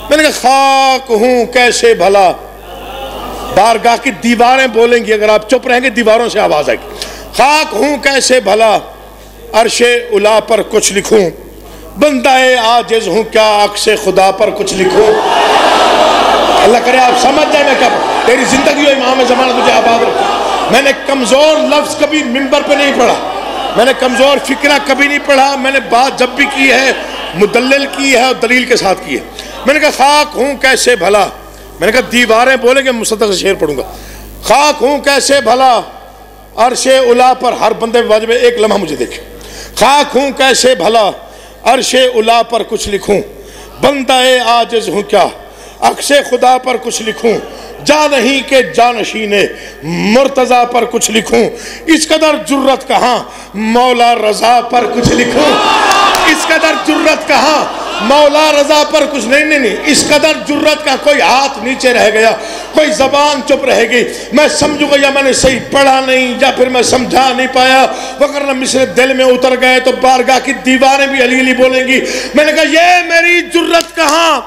میں نے کہا خاک ہوں کیسے بھلا، بارگاہ کی دیواریں بولیں گی، اگر آپ چپ رہیں گے دیواروں سے آواز آئے گی. خاک ہوں کیسے بھلا عرش الا پر کچھ لکھوں، بندہ عاجز ہوں کیا عکس خدا پر کچھ لکھوں. اللہ کرے آپ سمجھ جائیں میں کیا تیری زندگی و امام زمانہ تجھے آباد رکھے. میں نے کمزور لفظ کبھی منبر پہ نہیں پڑھا، میں نے کمزور فکرہ کبھی نہیں پڑھا. میں نے بات جب بھی کی ہے مدلل کی ہے اور دلیل کے ساتھ کی ہے. میں نے کہا خاک ہوں کیسے بھلا، میں نے کہا دیواریں بولیں گے، مصدق سے شعر پڑھوں گا. خاک ہوں کیسے بھلا عرش الا پر، ہر بندے واجب ایک لمحہ مجھے دیکھے. خاک ہوں کیسے بھلا عرش الا پر کچھ لکھوں، بندہ عاجز ہوں کیا عکس خدا پر کچھ لکھوں. جا نہیں کہ جانشین مرتضیٰ پر کچھ لکھوں، اس قدر جرت کہاں مولا رضا پر کچھ لکھوں. اس قدر جرت کہاں مولا رضا پر کچھ نہیں، اس قدر جرت کا کوئی ہاتھ نیچے رہ گیا، کوئی زبان چپ رہ گئی، میں سمجھوں گا یا میں نے صحیح پڑھا نہیں یا پھر میں سمجھا نہیں پایا، وگرنہ مصرے دل میں اتر گئے تو بارگاہ کی دیواریں بھی علی علی بولیں گی. میں نے کہا یہ میری جرت کہاں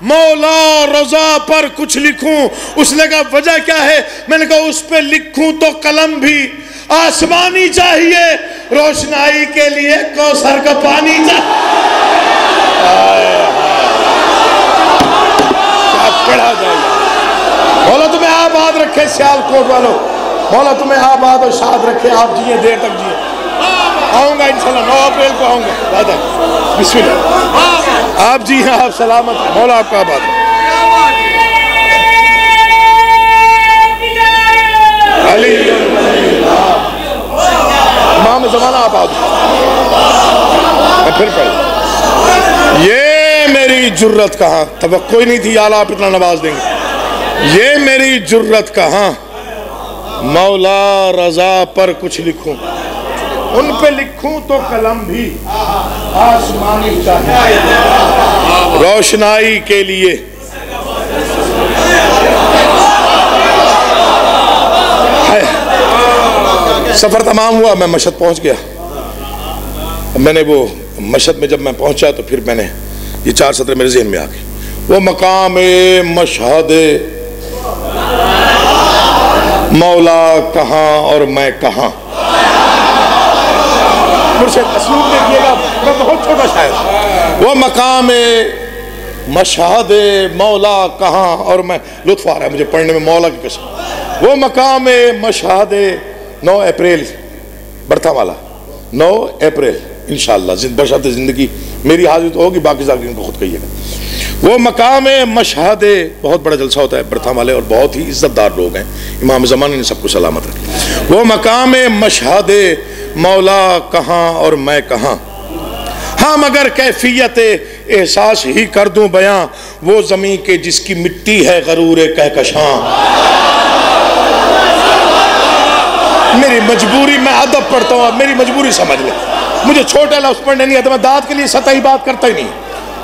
مولا رضا پر کچھ لکھوں. اس نے کہا وجہ کیا ہے؟ میں نے کہا اس پہ لکھوں تو قلم بھی آسمانی چاہیے، روشنائی کے لیے کوثر کا پانی چاہیے. پڑھا جائے گا. مولا تمہیں آباد رکھے سیال کوٹ والوں، مولا تمہیں آباد اور شاد رکھے. آپ جیے دیر تک جیے. آؤں گا انشاءاللہ 9 اپریل کو آؤں گا. دادا بسم اللہ. آپ جی ہیں، آپ سلامت ہیں، مولا آپ کا آباد ہے. علی امام زمانہ آباد. میں پھر پڑھ یہ میری جرت کہاں، توقع ہی نہیں تھی یا اللہ آپ اتنا نواز دیں گے. یہ میری جرت کہاں مولا رضا پر کچھ لکھوں، ان پہ لکھوں تو قلم بھی آسمانی چاہیے، روشنائی کے لیے. سفر تمام ہوا، میں مشہد پہنچ گیا. میں نے وہ مشہد میں جب میں پہنچا تو پھر میں نے یہ 4 سطریں میرے ذہن میں آ گئی. وہ مقام مشہد مولا کہاں اور میں کہاں. مرشد اسلوب دیکھیے گا، میں بہت چھوٹا شاعر. وہ مقام مشہد مولا کہاں اور میں، لطف آ رہا ہے مجھے پڑھنے میں مولا کی قسم. وہ مقام مشہد 9 اپریل برتھا والا 9 اپریل انشاءاللہ بشرط زندگی میری حاضری تو ہوگی، باقی ذاکرین کو خود کہیے گا. وہ مقام مشہد، بہت بڑا جلسہ ہوتا ہے برتھا والے اور بہت ہی عزت دار لوگ ہیں، امام زمانے نے سب کو سلامت رکھے. وہ مقام مشہد مولا کہاں اور میں کہاں. ہاں مگر کیفیت احساس ہی کر دوں بیاں، وہ زمین کے جس کی مٹی ہے غرور کہکشاں. میری مجبوری، میں ادب پڑھتا ہوں، میری مجبوری سمجھ لیں، مجھے چھوٹے لفظ پڑھنے نہیں آتے، میں داد کے لیے سطحی بات کرتا ہی نہیں.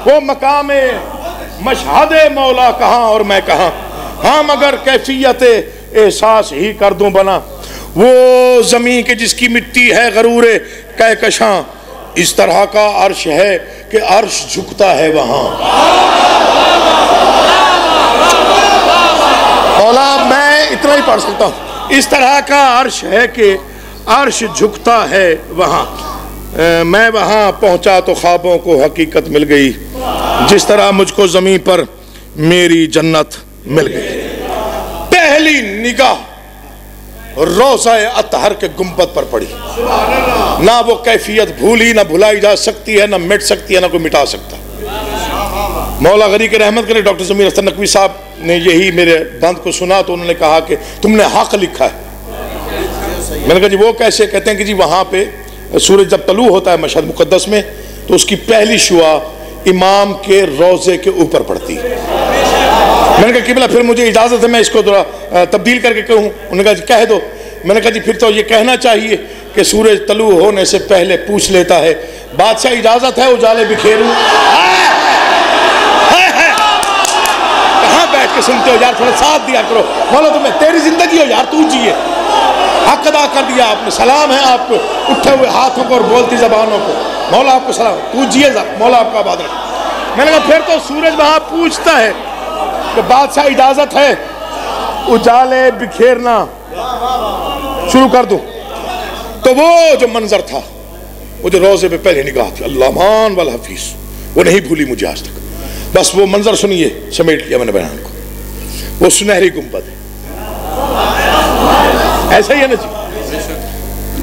وہ مقام مشہد مولا کہاں اور میں کہاں. ہاں مگر کیفیت احساس ہی کر دوں بنا، وہ زمین کے جس کی مٹی ہے غرور کہکشاں. اس طرح کا عرش ہے کہ عرش جھکتا ہے وہاں. مولا میں اتنا ہی پڑھ سکتا ہوں. اس طرح کا عرش ہے کہ عرش جھکتا ہے وہاں. میں وہاں پہنچا تو خوابوں کو حقیقت مل گئی، جس طرح مجھ کو زمین پر میری جنت مل گئی. پہلی نگاہ روضہ اطہر کے گنبد پر پڑی. نہ وہ کیفیت بھولی، نہ بھلائی جا سکتی ہے، نہ مٹ سکتی ہے، نہ کوئی مٹا سکتا. مولا غنی کے رحمت کرے ڈاکٹر ضمیر اختر نقوی صاحب نے یہی میرے بند کو سنا تو انہوں نے کہا کہ تم نے حق لکھا ہے. میں نے کہا جی وہ کیسے؟ کہتے ہیں کہ جی وہاں پہ سورج جب طلوع ہوتا ہے مشہد مقدس میں تو اس کی پہلی شعاع امام کے روضے کے اوپر پڑتی ہے. میں نے کہا قبلہ پھر مجھے اجازت ہے میں اس کو تھوڑا تبدیل کر کے کہوں؟ انہوں نے کہا جی کہہ دو. میں نے کہا جی پھر تو یہ کہنا چاہیے کہ سورج طلوع ہونے سے پہلے پوچھ لیتا ہے بادشاہ اجازت ہے اجالے بکھیروں. کہاں بیٹھ کے سنتے ہو یار، تھوڑا ساتھ دیا کرو. مولا تمہیں تیری زندگی ہو یار، تو جیے، حق ادا کر دیا آپ نے. سلام ہے آپ کو اٹھے ہوئے ہاتھوں کو اور بولتی زبانوں کو. مولا آپ کو سلام. پوجیے مولا آپ کا آباد رکھے. میں نے کہا پھر تو سورج وہاں پوچھتا ہے کہ بادشاہ اجازت ہے اجالے بکھیرنا شروع کر دوں. تو وہ جو منظر تھا, وہ جو روزے پہ پہلے نگاہ تھی, اللہ مان والحفیظ, وہ نہیں بھولی مجھے آج تک. بس وہ منظر سنیے, سمیٹ لیا میں نے بیان کو. وہ سنہری گنبد ہے, ایسا ہی ہے نا جی,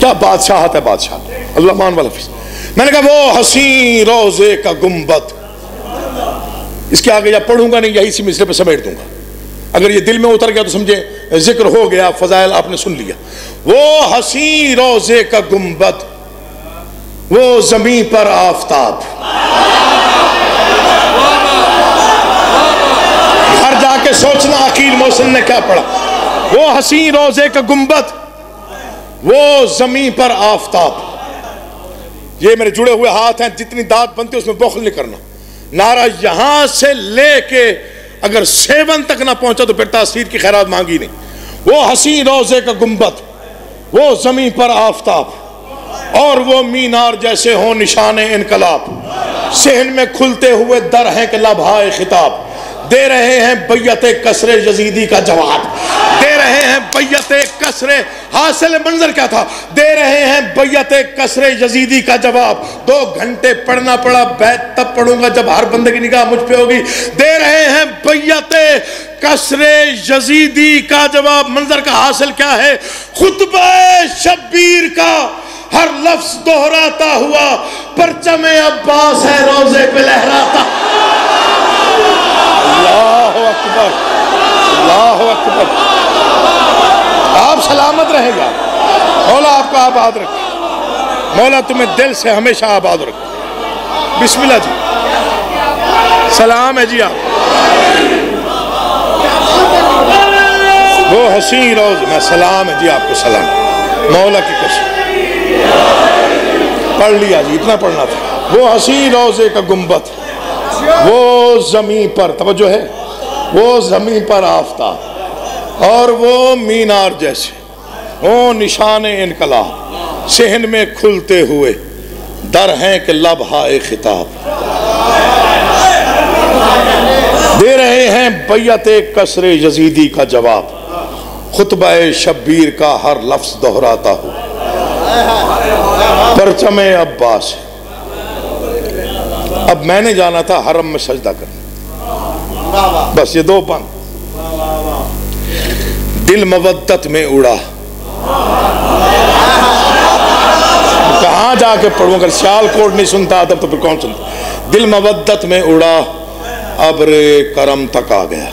کیا بادشاہت ہے بادشاہ, اللہ مان والحفیظ. میں نے کہا وہ حسین روزے کا گنبد. اس کے آگے یا پڑھوں گا نہیں, یہی سی مصرے پہ سمیٹ دوں گا. اگر یہ دل میں اتر گیا تو سمجھے ذکر ہو گیا, فضائل آپ نے سن لیا. وہ حسین روزے کا گنبد, وہ زمین پر آفتاب. ہر جا کے سوچنا عقیل محسن نے کیا پڑھا. وہ حسین روزے کا گنبد, وہ زمین پر آفتاب. یہ میرے جڑے ہوئے ہاتھ ہیں, جتنی داد بنتی اس میں بخل نہیں کرنا. نعرہ یہاں سے لے کے اگر 7 تک نہ پہنچا تو پھر تاثیر کی خیرات مانگی نہیں. وہ حسین روزے کا گنبد, وہ زمین پر آفتاب, اور وہ مینار جیسے ہوں نشان انقلاب. صحن میں کھلتے ہوئے در ہیں کہ لبھائے خطاب. دے رہے ہیں بیعت کسر یزیدی کا جواب. دے رہے ہیں بیعت کسر, حاصل منظر کیا تھا, دے رہے ہیں بیعت کسر یزیدی کا جواب. 2 گھنٹے پڑھنا پڑا, بیت تب پڑھوں گا جب ہر بندے کی نگاہ مجھ پہ ہوگی. دے رہے ہیں بیعت کسر یزیدی کا جواب. منظر کا حاصل کیا ہے, خطبہ شبیر کا ہر لفظ دہراتا ہوا پرچم عباس ہے روزے پہ لہراتا. اللہ اکبر, اللہ اکبر. آپ سلامت رہے گا, مولا آپ کا آباد رکھے, مولا تمہیں دل سے ہمیشہ آباد رکھے. بسم اللہ جی, سلام ہے جی آپ. وہ حسین روز میں سلام ہے جی آپ کو, سلام مولا کی قسم. پڑھ لیا جی, اتنا پڑھنا تھا. وہ حسین روزے کا گنبد, وہ زمین پر, توجہ ہے, وہ زمین پر آفتاب, اور وہ مینار جیسے وہ نشان انقلاب. صحن میں کھلتے ہوئے در ہیں کہ لبھائے خطاب. دے رہے ہیں بیعت کسر یزیدی کا جواب. خطبہ شبیر کا ہر لفظ دہراتا ہو پرچم عباس. اب میں نے جانا تھا حرم میں سجدہ کرنا, بس یہ 2 بند. دل مودت میں اڑا, کہاں جا کے پڑھوں, اگر سیال کوٹ نہیں سنتا تب تو پھر کون سنتا. دل مودت میں اڑا, ابر کرم تک آ گیا.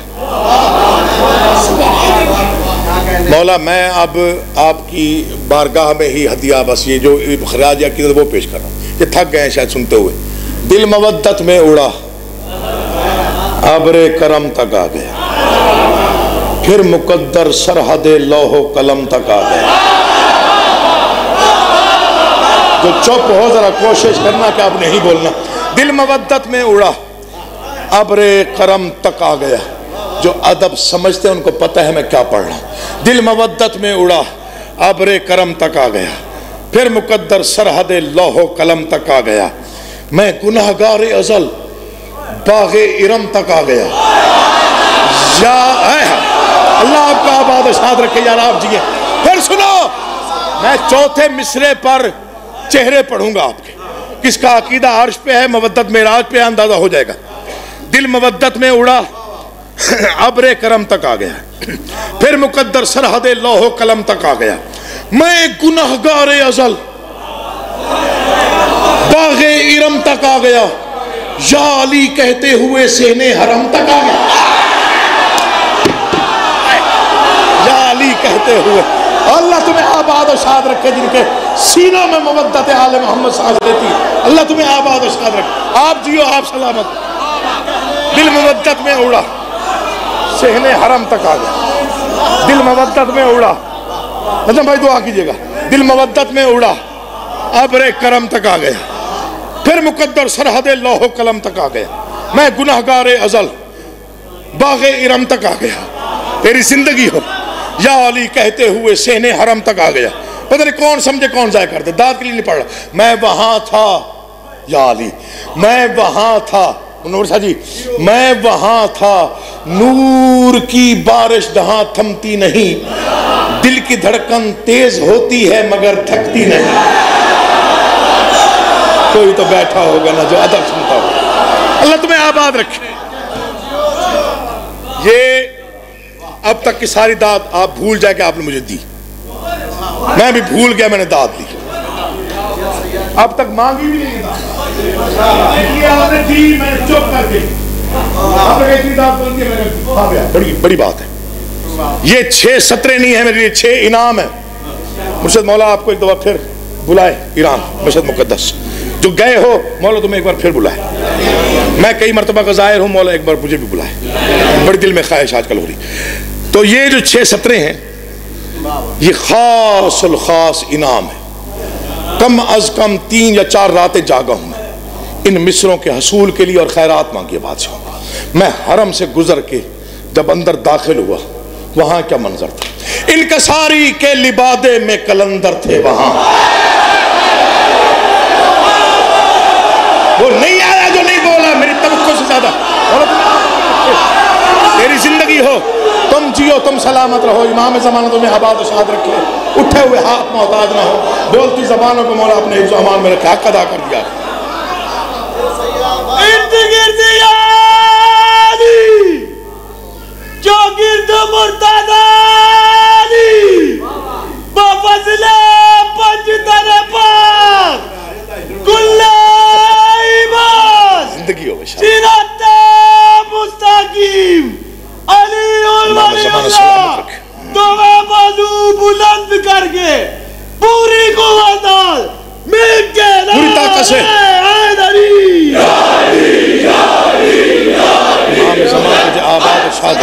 مولا میں اب آپ کی بارگاہ میں ہی ہدیہ, بس یہ جو خراج عقیدت وہ پیش کر رہا ہوں, یہ تھک گئے ہیں شاید سنتے ہوئے. دل مودت میں اڑا, ابر کرم تک آ گیا, پھر مقدر سرحد لوح و قلم تک آ گیا. جو چپ ہو ذرا کوشش کرنا کہ آپ نہیں بولنا. دل مودت میں اڑا, ابر کرم تک آ گیا. جو ادب سمجھتے ہیں ان کو پتہ ہے میں کیا پڑھ رہا ہوں. دل مودت میں اڑا, ابر کرم تک آ گیا, پھر مقدر سرحد لوح و قلم تک آ گیا. میں گناہگار ازل باغ ارم تک آ گیا. یا اللہ آپ کا آباد و شاد رکھے یار, آپ جی. پھر سنو, میں 4تھے مصرے پر چہرے پڑھوں گا آپ کے, کس کا عقیدہ عرش پہ ہے, مودت معراج پہ اندازہ ہو جائے گا. دل مودت میں اڑا, ابر کرم تک آ گیا, پھر مقدر سرحد لوح و قلم تک آ گیا. میں گناہگار ازل باغ ارم تک آ گیا. یا علی کہتے ہوئے صحن حرم تک آ گیا. یا علی کہتے ہوئے, اللہ تمہیں آباد و شاد رکھے جن کے سینوں میں مودت آل محمد سانس دیتی. اللہ تمہیں آباد و شاد رکھے, آپ جیو, آپ سلامت. دل مودت میں اڑا, صحن حرم تک آ گیا. دل مودت میں اڑا, حسن بھائی دعا کیجئے گا. دل مودت میں اڑا, ابر کرم تک آ گیا, پھر مقدر سرحد لوح و قلم تک آ گیا. میں گناہگار ازل باغ ارم تک آ گیا. تیری زندگی ہو. یا علی کہتے ہوئے صحن حرم تک آ گیا. پتہ نہیں کون سمجھے کون ضائع کر دے، داد کے لیے نہیں پڑھ رہا. میں وہاں تھا یا علی، میں وہاں تھا نور صاحب جی، میں وہاں تھا، نور کی بارش جہاں تھمتی نہیں، دل کی دھڑکن تیز ہوتی ہے مگر تھکتی نہیں. کوئی تو بیٹھا ہوگا نا جو ادب سنتا ہوگا. اللہ تمہیں آباد رکھے. یہ اب تک کی ساری داد آپ بھول جائے کہ آپ نے مجھے دی، میں بھی بھول گیا میں نے داد لی، اب تک مانگی بھی نہیں داد. آپ نے دی، میں نے چپ کر کے بڑی بات ہے. یہ 6 سطریں نہیں ہیں میرے لیے، 6 انعام ہیں. مرشد مولا آپ کو ایک دفعہ پھر بلائے ایران مشہد مقدس، جو گئے ہو مولا تمہیں ایک بار پھر بلائے. میں کئی مرتبہ کا ظاہر ہوں، مولا ایک بار مجھے بھی بلائے، بڑی دل میں خواہش آج کل ہو رہی. تو یہ جو 6 سطریں ہیں یہ خاص الخاص انعام ہے. کم از کم 3 یا 4 راتیں جاگا ہوں میں ان مصروں کے حصول کے لیے اور خیرات مانگی بادشاہ. میں حرم سے گزر کے جب اندر داخل ہوا وہاں کیا منظر تھا. انکساری کے لبادے میں کلندر تھے وہاں. وہ نہیں آیا جو نہیں بولا میری توقع سے زیادہ. تیری زندگی ہو، تم جیو، تم سلامت رہو، امام زمانہ تمہیں آباد و شاد رکھے، اٹھے ہوئے ہاتھ محتاج نہ ہو، بولتی زبانوں کو مولا اپنے حفظ و امان میں رکھے. حق ادا کر دیا. ارد گرد یاری جو گرد مرتضی بفضل پنجتن پاک کل ایمان زندگی ہو بشا سیرت مستقیم علی الولی اللہ. تمہیں بازو بلند کر کے پوری قوت مل کے پوری طاقت سے امام زمان تجھے آباد و شاد.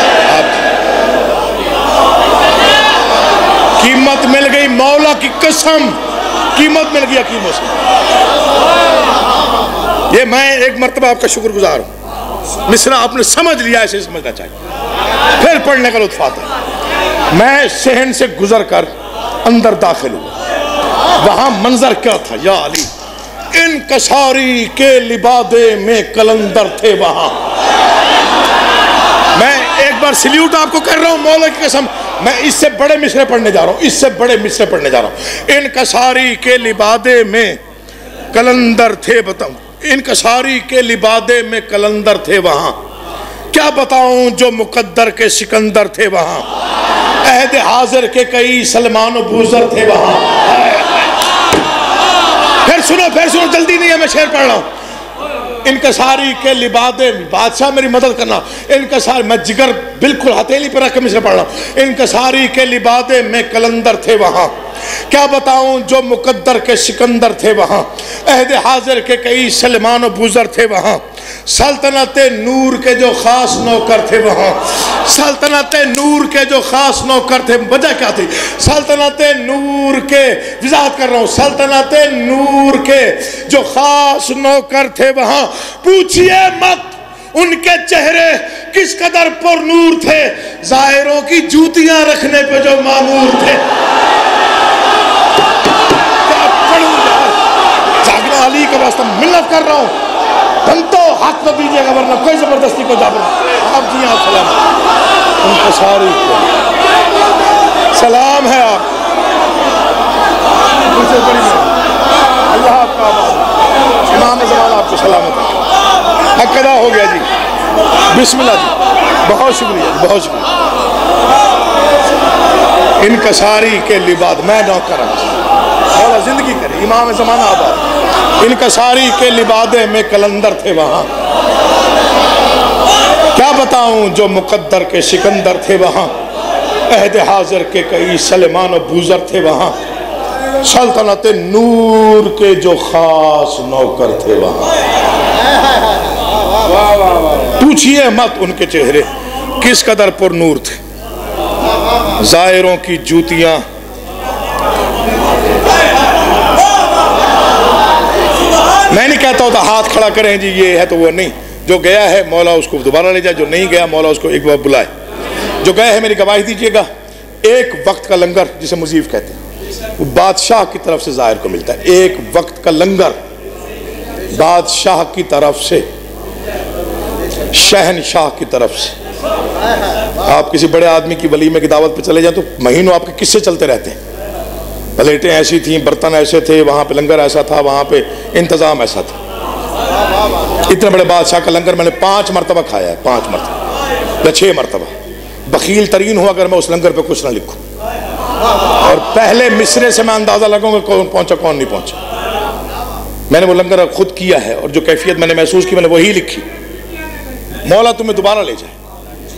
قیمت مل گئی مولا کی قسم، قیمت مل گئی حکیموں سے. یہ میں ایک مرتبہ آپ کا شکر گزار ہوں. مصرع آپ نے سمجھ لیا، ایسے سمجھنا چاہیے، پھر پڑھنے کا لطف آتا ہے. میں صحن سے گزر کر اندر داخل ہوا، وہاں منظر کیا تھا یا علی. انکساری کے لبادے میں کلندر تھے وہاں. میں ایک بار سلیوٹ آپ کو کر رہا ہوں مولا کی قسم. میں اس سے بڑے مصرے پڑھنے جا رہا ہوں، اس سے بڑے مصرے پڑھنے جا رہا ہوں. انکساری کے لبادے میں کلندر تھے، بتاؤں انکساری کے لبادے میں کلندر تھے وہاں. کیا بتاؤں جو مقدر کے سکندر تھے وہاں. عہد حاضر کے کئی سلمان و بوزر تھے وہاں. پھر سنو جلدی نہیں ہے، میں شعر پڑھ رہا ہوں. انکساری کے لبادے، بادشاہ میری مدد کرنا. انکساری، میں جگر بالکل ہتھیلی پر رکھ کے مصرع پڑھ رہا ہوں. انکساری کے لبادے میں کلندر تھے وہاں. کیا بتاؤں جو مقدر کے سکندر تھے وہاں. عہد حاضر کے کئی سلمان و بوزر تھے وہاں. سلطنت نور کے جو خاص نوکر تھے وہاں. سلطنت نور کے جو خاص نوکر تھے. وجہ کیا تھی؟ سلطنت نور کے، وضاحت کر رہا ہوں، سلطنت نور کے جو خاص نوکر تھے وہاں. پوچھئے مت ان کے چہرے کس قدر پر نور تھے، زائروں کی جوتیاں رکھنے پہ جو مامور تھے. جاگنا علی کا واسطہ منت کر رہا ہوں، بنتو حق نہ دیجیے گا ورنہ کوئی زبردستی کو جاگنا. آپ جی آپ سلام، ان کو ساری سلام ہے. آپ اللہ آپ کا آباد. امام زمان آپ کو سلامت ہے. حق ادا ہو گیا جی. بسم اللہ جی، بہت شکریہ، بہت شکریہ. انکساری کے لباد، میں نوکر ہوں، مولا زندگی کرے، امام زمانہ آباد. انکساری کے لبادے میں کلندر تھے وہاں. کیا بتاؤں جو مقدر کے سکندر تھے وہاں. عہد حاضر کے کئی سلمان و بوزر تھے وہاں. سلطنت نور کے جو خاص نوکر تھے وہاں. پوچھئے مت ان کے چہرے کس قدر پر نور تھے، زائروں کی جوتیاں. میں نہیں کہتا ہوتا ہاتھ کھڑا کریں جی یہ ہے تو وہ نہیں. جو گیا ہے مولا اس کو دوبارہ لے جائے، جو نہیں گیا مولا اس کو ایک بار بلائے. جو گئے ہیں میری گواہی دیجئے گا. ایک وقت کا لنگر جسے مضیف کہتے ہیں، وہ بادشاہ کی طرف سے ظاہر کو ملتا ہے. ایک وقت کا لنگر بادشاہ کی طرف سے، شہنشاہ کی طرف سے. آپ کسی بڑے آدمی کی ولیمے کی دعوت پہ چلے جائیں تو مہینوں آپ کے قصے چلتے رہتے ہیں. پلیٹیں ایسی تھیں، برتن ایسے تھے، وہاں پہ لنگر ایسا تھا، وہاں پہ انتظام ایسا تھا. اتنے بڑے بادشاہ کا لنگر میں نے 5 مرتبہ کھایا ہے، 5 مرتبہ یا 6 مرتبہ. بخیل ترین ہوں اگر میں اس لنگر پہ کچھ نہ لکھوں. اور پہلے مصرے سے میں اندازہ لگاؤں گا کون پہنچا کون نہیں پہنچا. میں نے وہ لنگر خود کیا ہے اور جو کیفیت میں نے محسوس کی میں نے وہی لکھی. مولا تمہیں دوبارہ لے جائے.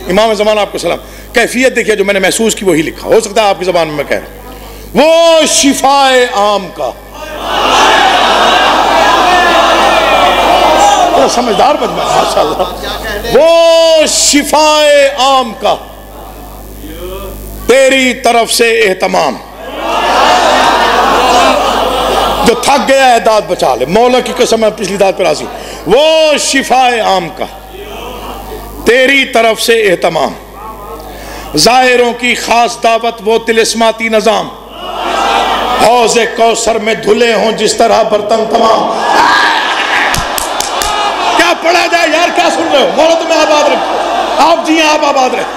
امام زمان آپ کو سلام. کیفیت دیکھیے جو میں نے محسوس کی وہی لکھا. ہو سکتا ہے آپ کی زبان میں کہہ رہا ہوں. وہ شفائے عام کا، سمجھدار بدما ماشاء اللہ. وہ شفائے عام کا تیری طرف سے اہتمام. جو تھک گیا ہے داد بچا لے. مولا کی قسم ہے پچھلی داد پر راضی. وہ شفائے عام کا تیری طرف سے اہتمام. ظاہروں کی خاص دعوت وہ طلسماتی نظام. حوض کوثر میں دھلے ہوں جس طرح برتن تمام. کیا پڑھا جائے یار، کیا سن رہے ہو؟ مولا تمہیں آباد رکھو. آپ جی آپ آباد رہے.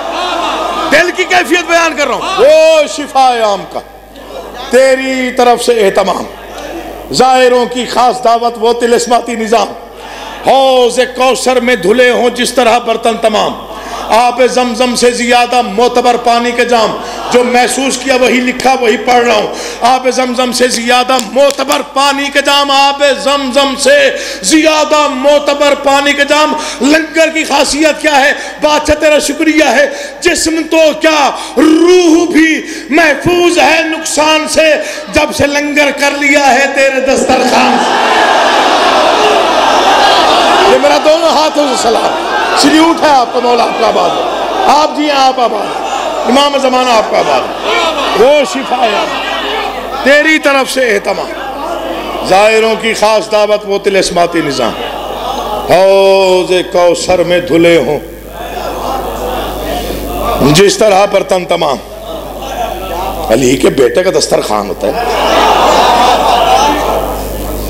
دل کی کیفیت بیان کر رہا ہوں. وہ شفائے عام کا تیری طرف سے اہتمام. ظاہروں کی خاص دعوت وہ طلسماتی نظام. حوض کوثر میں دھلے ہوں جس طرح برتن تمام. آب زمزم سے زیادہ معتبر پانی کے جام. جو محسوس کیا وہی لکھا وہی پڑھ رہا ہوں. آب زمزم سے زیادہ معتبر پانی کے جام. آب زمزم سے زیادہ معتبر پانی کے جام. لنگر کی خاصیت کیا ہے؟ بادشاہ تیرا شکریہ ہے. جسم تو کیا روح بھی محفوظ ہے نقصان سے جب سے لنگر کر لیا ہے تیرے دسترخوان سے. یہ میرا دونوں ہاتھوں سے سلام سلیوٹ ہے آپ کا. مولا آپ کا آباد. آپ جی آپ آباد. امام زمانہ آپ کا آباد. وہ شفا ہے تیری طرف سے اہتمام. ظاہروں کی خاص دعوت وہ طلسماتی نظام. حوض کوثر میں دھلے ہوں جس طرح برتن تمام. علی کے بیٹے کا دسترخوان ہوتا ہے.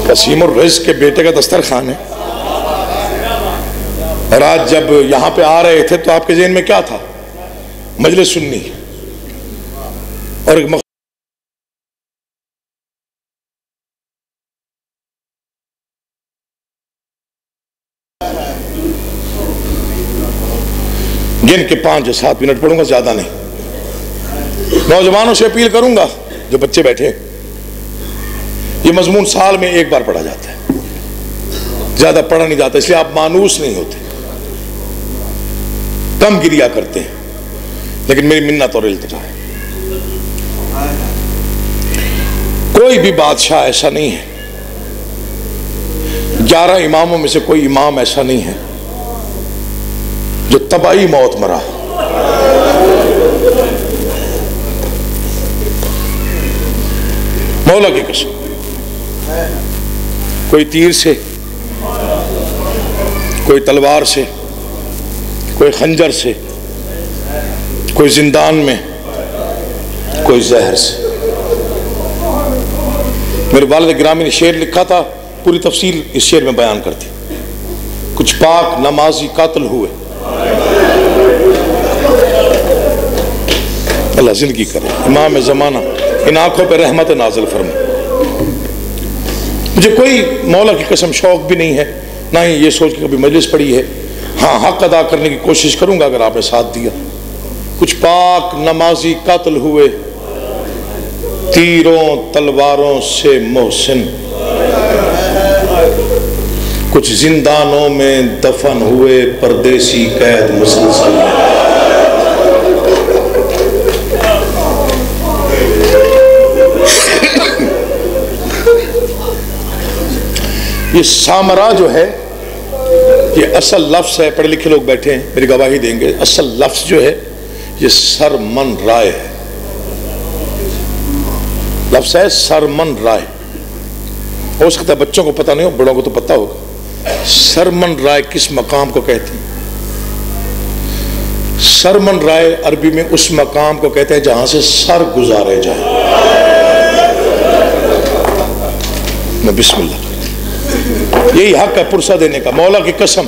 قسیم الرزق کے بیٹے کا دسترخوان ہے. اور آج جب یہاں پہ آ رہے تھے تو آپ کے ذہن میں کیا تھا؟ مجلس سنی اور ایک گن کے 5 یا 7 منٹ پڑھوں گا، زیادہ نہیں. نوجوانوں سے اپیل کروں گا جو بچے بیٹھے، یہ مضمون سال میں ایک بار پڑھا جاتا ہے، زیادہ پڑھا نہیں جاتا، اس لیے آپ مانوس نہیں ہوتے، کم گریا کرتے ہیں. لیکن میری منت اور التجا ہے، کوئی بھی بادشاہ ایسا نہیں ہے، 11 اماموں میں سے کوئی امام ایسا نہیں ہے جو طبعی موت مرا. مولا کی قسم. کوئی تیر سے، کوئی تلوار سے، کوئی خنجر سے، کوئی زندان میں، کوئی زہر سے. میرے والد گرامی نے شعر لکھا تھا، پوری تفصیل اس شعر میں بیان کرتی. کچھ پاک نمازی قاتل ہوئے، اللہ زندگی کرے. امام زمانہ ان آنکھوں پہ رحمت نازل فرمائے. مجھے کوئی مولا کی قسم شوق بھی نہیں ہے، نہ ہی یہ سوچ کے کبھی مجلس پڑھی ہے. ہاں حق ادا کرنے کی کوشش کروں گا اگر آپ نے ساتھ دیا. کچھ پاک نمازی قاتل ہوئے، تیروں تلواروں سے محسن. کچھ زندانوں میں دفن ہوئے پردیسی قید مسلسل. یہ سامرا جو ہے یہ اصل لفظ ہے، پڑھے لکھے لوگ بیٹھے ہیں میری گواہی دیں گے. اصل لفظ جو ہے یہ سرمن رائے ہے. لفظ ہے سرمن رائے. ہو سکتا ہے بچوں کو پتہ نہیں ہو، بڑوں کو تو پتہ ہوگا. سرمن رائے کس مقام کو کہتے ہیں؟ سرمن رائے عربی میں اس مقام کو کہتے ہیں جہاں سے سر گزارے جائیں. میں بسم اللہ، یہی حق ہے پرسہ دینے کا، مولا کی قسم۔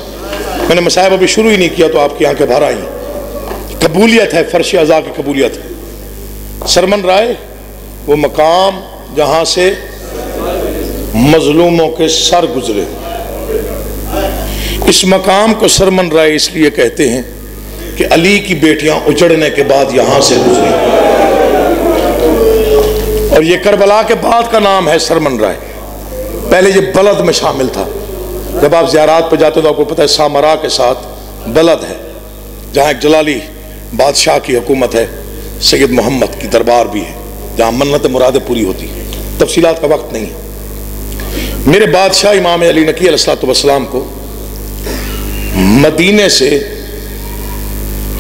میں نے مصائب ابھی شروع ہی نہیں کیا تو آپ کی آنکھیں بھر آئی ہیں۔ قبولیت ہے، فرش اعضاء کی قبولیت ہے۔ سرمن رائے وہ مقام جہاں سے مظلوموں کے سر گزرے، اس مقام کو سرمن رائے اس لیے کہتے ہیں کہ علی کی بیٹیاں اجڑنے کے بعد یہاں سے گزری، اور یہ کربلا کے بعد کا نام ہے سرمن رائے۔ پہلے یہ بلد میں شامل تھا۔ جب آپ زیارات پہ جاتے تو آپ کو پتہ ہے سامرا کے ساتھ بلد ہے، جہاں ایک جلالی بادشاہ کی حکومت ہے، سید محمد کی دربار بھی ہے، جہاں منت مرادیں پوری ہوتی ہیں۔ تفصیلات کا وقت نہیں ہے۔ میرے بادشاہ امام علی نقی علیہ السلام کو مدینے سے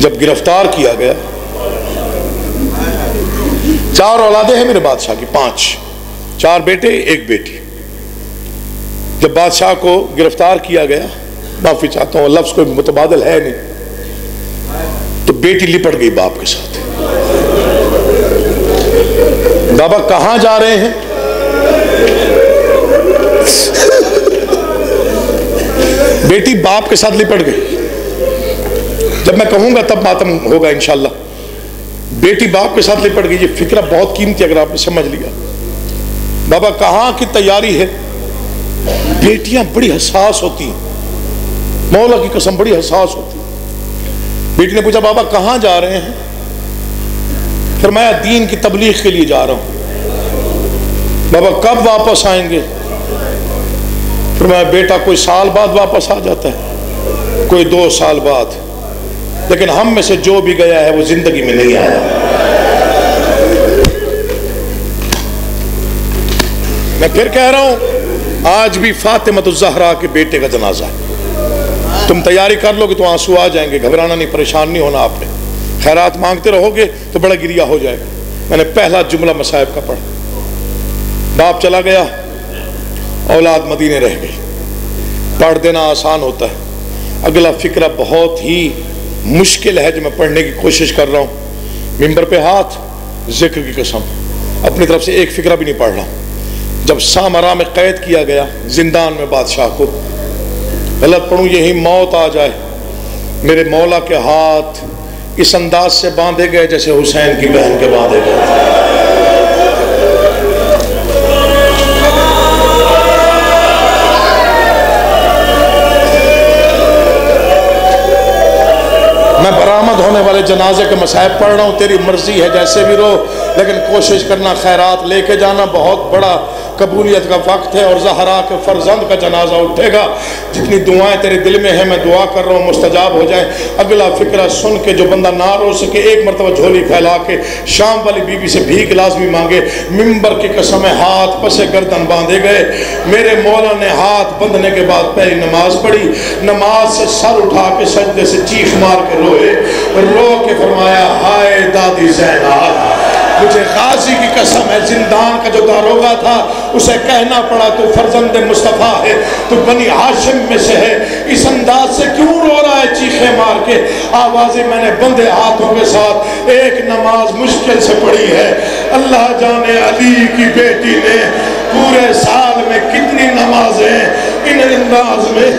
جب گرفتار کیا گیا، 4 اولادیں ہیں میرے بادشاہ کی، 5، 4 بیٹے 1 بیٹی۔ جب بادشاہ کو گرفتار کیا گیا، معافی چاہتا ہوں لفظ کوئی متبادل ہے نہیں، تو بیٹی لپٹ گئی باپ کے ساتھ۔ بابا کہاں جا رہے ہیں؟ بیٹی باپ کے ساتھ لپٹ گئی۔ جب میں کہوں گا تب ماتم ہوگا انشاءاللہ۔ بیٹی باپ کے ساتھ لپٹ گئی، یہ فکرہ بہت قیمتی اگر آپ نے سمجھ لیا۔ بابا کہاں کی تیاری ہے؟ بیٹیاں بڑی حساس ہوتی ہیں، مولا کی قسم بڑی حساس ہوتی ہیں۔ بیٹی نے پوچھا بابا کہاں جا رہے ہیں؟ فرمایا دین کی تبلیغ کے لیے جا رہا ہوں۔ بابا کب واپس آئیں گے؟ فرمایا بیٹا کوئی سال بعد واپس آ جاتا ہے، کوئی 2 سال بعد، لیکن ہم میں سے جو بھی گیا ہے وہ زندگی میں نہیں آیا۔ میں پھر کہہ رہا ہوں آج بھی فاطمۃ الزہرا کے بیٹے کا جنازہ ہے۔ تم تیاری کر لو گے تو آنسو آ جائیں گے، گھبرانا نہیں، پریشان نہیں ہونا آپ نے۔ خیرات مانگتے رہو گے تو بڑا گریا ہو جائے گا۔ میں نے پہلا جملہ مصائب کا پڑھا، باپ چلا گیا، اولاد مدینے رہ گئی۔ پڑھ دینا آسان ہوتا ہے، اگلا فکرہ بہت ہی مشکل ہے جو میں پڑھنے کی کوشش کر رہا ہوں۔ ممبر پہ ہاتھ، ذکر کی قسم اپنی طرف سے ایک فکرہ بھی نہیں پڑھ رہا ہوں۔ جب سامرا میں قید کیا گیا زندان میں بادشاہ کو، غلط پڑھوں یہی موت آ جائے، میرے مولا کے ہاتھ اس انداز سے باندھے گئے جیسے حسین کی بہن کے باندھے گئے۔ میں برآمد ہونے والے جنازے کے مصائب پڑھ رہا ہوں، تیری مرضی ہے جیسے بھی رو، لیکن کوشش کرنا خیرات لے کے جانا، بہت بڑا قبولیت کا وقت ہے، اور زہرا کے فرزند کا جنازہ اٹھے گا۔ جتنی دعائیں تیرے دل میں ہیں میں دعا کر رہا ہوں مستجاب ہو جائیں۔ اگلا فکرہ سن کے جو بندہ نہ رو سکے ایک مرتبہ جھولی پھیلا کے شام والی بی بی سے بھیک لازمی مانگے۔ ممبر کی قسم ہے ہاتھ پسے گردن باندھے گئے، میرے مولا نے ہاتھ بندھنے کے بعد پہلی نماز پڑھی، نماز سے سر اٹھا کے سجدے سے چیخ مار کے روئے، رو کے فرمایا ہائے دادی زینب، مجھے غازی کی قسم ہے زندان کا جو داروغہ تھا اسے کہنا پڑا تو فرزند مصطفیٰ ہے، تو بنی ہاشم میں سے ہے، اس انداز سے کیوں رو رہا ہے چیخیں مار کے؟ آوازیں میں نے بندے ہاتھوں کے ساتھ ایک نماز مشکل سے پڑھی ہے، اللہ جانے علی کی بیٹی نے پورے سال میں کتنی نمازیں ان انداز میں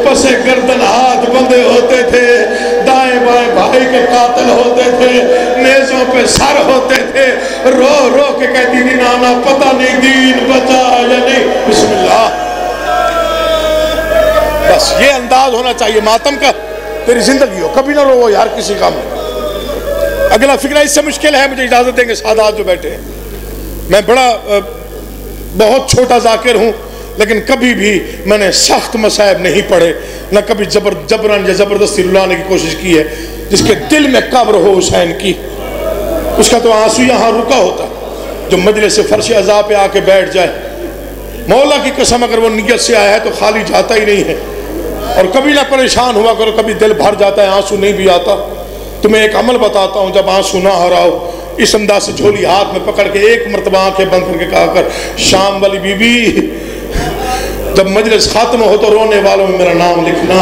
پسے گردن ہاتھ بندے ہوتے تھے، دائیں بائیں بھائی کے قاتل ہوتے تھے، نیزوں پہ سر ہوتے تھے، رو رو کے کہتی تھی نانا پتہ نہیں دین بچا یا نہیں۔ بسم اللہ، بس یہ انداز ہونا چاہیے ماتم کا، تیری زندگی ہو کبھی نہ رو یار کسی کام میں۔ اگلا فکرہ اس سے مشکل ہے، مجھے اجازت دیں گے سادات جو بیٹھے ہیں، میں بہت چھوٹا ذاکر ہوں، لیکن کبھی بھی میں نے سخت مصائب نہیں پڑھے، نہ کبھی جبرن یا زبردستی رلانے کی کوشش کی ہے۔ جس کے دل میں قبر ہو حسین کی، اس کا تو آنسو یہاں رکا ہوتا، جو مجلس فرش عزا پہ آ کے بیٹھ جائے، مولا کی قسم اگر وہ نیت سے آیا ہے تو خالی جاتا ہی نہیں ہے۔ اور کبھی نہ پریشان ہوا کرو، کبھی دل بھر جاتا ہے آنسو نہیں بھی آتا۔ تمہیں ایک عمل بتاتا ہوں، جب آنسو نہ آ رہا ہو اس انداز سے جھولی ہاتھ میں پکڑ کے ایک مرتبہ آنکھیں بند کر کے کہا کر شام والی بی بی جب مجلس ختم ہو تو رونے والوں میں میرا نام لکھنا،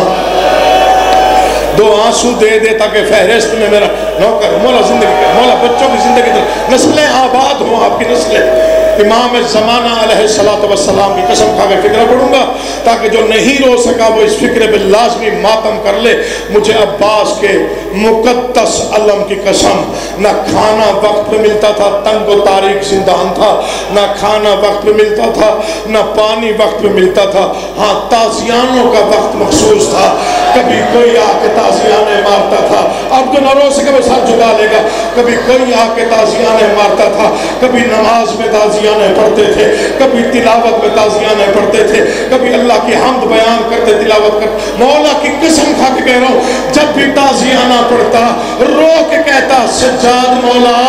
2 آنسو دے دے تاکہ فہرست میں میرا نوکر، مولا زندگی مولا بچوں کی زندگی نسلیں آباد ہوں، آپ کی نسلیں امام زمانہ علیہ السلام کی قسم کھا کے فکرہ پڑھوں گا تاکہ جو نہیں رو سکا وہ اس فکرے پہ لازمی ماتم کر لے. مجھے عباس کے مقدس علم کی قسم، نہ کھانا وقت پہ ملتا تھا، تنگ و تاریک زندان تھا، نہ کھانا وقت پہ ملتا تھا، نہ پانی وقت پہ ملتا تھا. ہاں تازیانوں کا وقت مخصوص تھا، کبھی کوئی آ کے تازیانے مارتا تھا. اب تو نہ رو سکے وہ سر جھکا لے گا. کبھی کوئی آ کے تازیانے مارتا تھا، کبھی نماز میں تازیانے پڑھتے تھے، کبھی تلاوت میں تازیانے پڑھتے تھے، کبھی اللہ کی حمد بیان کرتے تلاوت کرتے. مولا کی قسم کھا کے کہہ رہا ہوں جب بھی تازیانہ پڑھتا رو کے کہتا سجاد مولا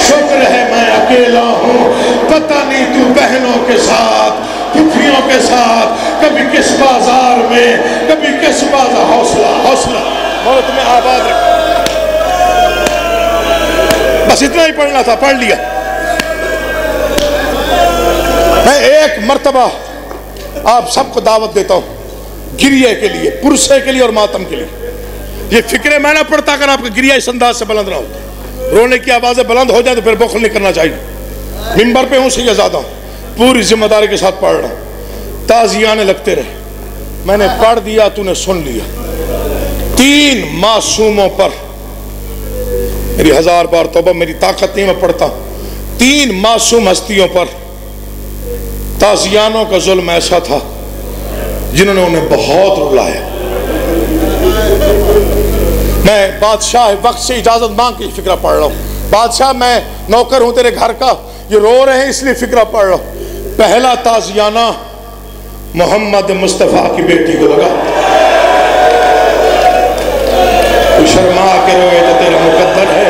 شکر ہے میں اکیلا ہوں، پتہ نہیں تو بہنوں کے ساتھ پھپھیوں کے ساتھ کبھی کس بازار میں کبھی کس بازار. حوصلہ حوصلہ مولا تمہیں آباد رکھے. بس اتنا ہی پڑھنا تھا، پڑھ لیا. میں ایک مرتبہ آپ سب کو دعوت دیتا ہوں گریہ کے لیے، پرسے کے لیے اور ماتم کے لیے. یہ فکرے میں نہ پڑھتا اگر آپ کا گریہ اس انداز سے بلند نہ ہوتا. رونے کی آوازیں بلند ہو جائیں تو پھر بخل نہیں کرنا چاہیے. منبر پہ ہوں سے زیادہ پوری ذمہ داری کے ساتھ پڑھ رہا ہوں. تازیانے لگتے رہے. میں نے پڑھ دیا، تو نے سن لیا. 3 معصوموں پر میری 1000 بار توبہ، میری طاقت نہیں میں پڑھتا ہوں. 3 معصوم ہستیوں پر تازیانوں کا ظلم ایسا تھا جنہوں نے انہیں بہت رلایا. میں بادشاہ وقت سے اجازت مانگ کے فکرہ پڑھ رہا ہوں. بادشاہ میں نوکر ہوں تیرے گھر کا، یہ رو رہے ہیں اس لیے فکرہ پڑھ رہا ہوں. پہلا تازیانہ محمد مصطفیٰ کی بیٹی کو لگا. تو شرما کے روئے تو تیرا مقدر ہے.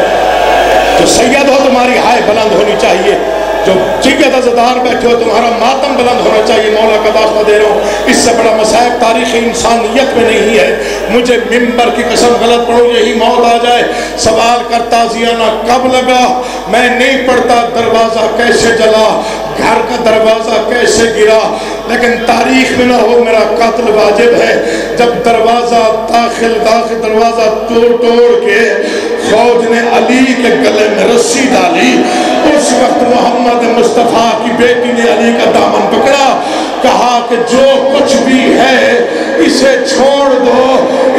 جو سید ہو تمہاری ہائے بلند ہونی چاہیے، جو جگہ عزادار بیٹھے ہو تمہارا ماتم بلند ہونا چاہیے. مولا کا واسطہ دے رہا ہوں، اس سے بڑا مصائب تاریخ انسانیت میں نہیں ہے. مجھے منبر کی قسم غلط پڑھو یہی موت آ جائے. سوال کر تازیانہ کب لگا؟ میں نہیں پڑھتا دروازہ کیسے جلا، گھر کا دروازہ کیسے گرا، لیکن تاریخ میں نہ ہو میرا قتل واجب ہے. جب دروازہ داخل دروازہ توڑ کے فوج نے علی کے گلے میں رسی ڈالی، اس وقت محمد مصطفیٰ کی بیٹی نے علی کا دامن پکڑا، کہا کہ جو کچھ بھی ہے اسے چھوڑ دو.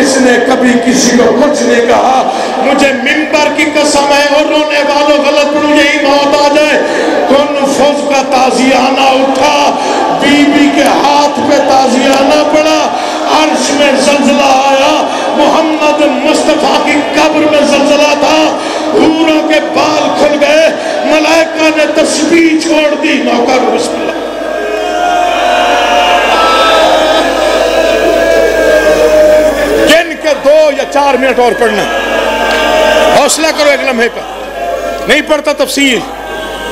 اس نے کبھی کسی کو کچھ نہیں کہا. مجھے منبر کی قسم ہے اور رونے والوں غلط پڑھو یہی موت آ جائے. کن فوج کا تازیانہ اٹھا، بی بی کے ہاتھ پہ تازیانہ پڑا، عرش میں زلزلہ آیا. محمد مصطفیٰ کی قبر میں زلزلہ تھا، حوروں کے بال کھل گئے، ملائکہ نے تسبیح چھوڑ دی. نوکر بسم اللہ. گن کے 2 یا 4 منٹ اور پڑھنا. حوصلہ کرو ایک لمحے کا. نہیں پڑھتا تفصیل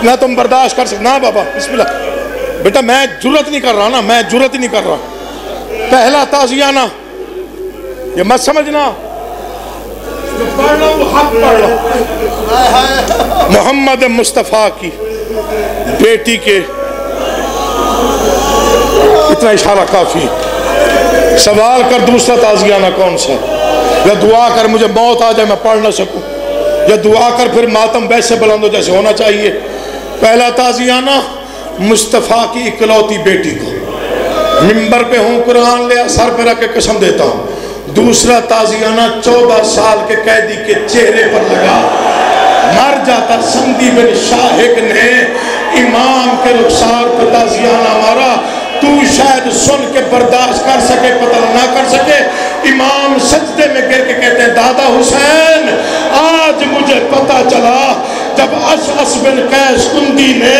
نہ تم برداشت کر سکتے. نہ بابا بسم اللہ. بیٹا میں جرت نہیں کر رہا نا، میں جرت ہی نہیں کر رہا. پہلا تازیانہ یہ مت سمجھنا پڑھ لو حق پڑھ لو. محمد مصطفیٰ کی بیٹی کے اتنا اشارہ کافی. سوال کر دوسرا تازیانہ کون سا؟ یا دعا کر مجھے موت آ جائے میں پڑھ نہ سکوں، یا دعا کر پھر ماتم ویسے بلند ہو جیسے ہونا چاہیے. پہلا تازیانہ مصطفیٰ کی اکلوتی بیٹی کو. منبر پہ ہوں، قرآن لیا سر پہ رکھ کے قسم دیتا ہوں. دوسرا تازیانہ 14 سال کے قیدی کے چہرے پر لگا. مر جاتا سندی بن شاہق نے امام کے رخسار پہ تازیانہ مارا. تو شاید سن کے برداشت کر سکے، پتہ نہ کر سکے. امام سجدے میں گر کے کہتے ہیں دادا حسین آج مجھے پتہ چلا جب اشعث بن قیس کندی نے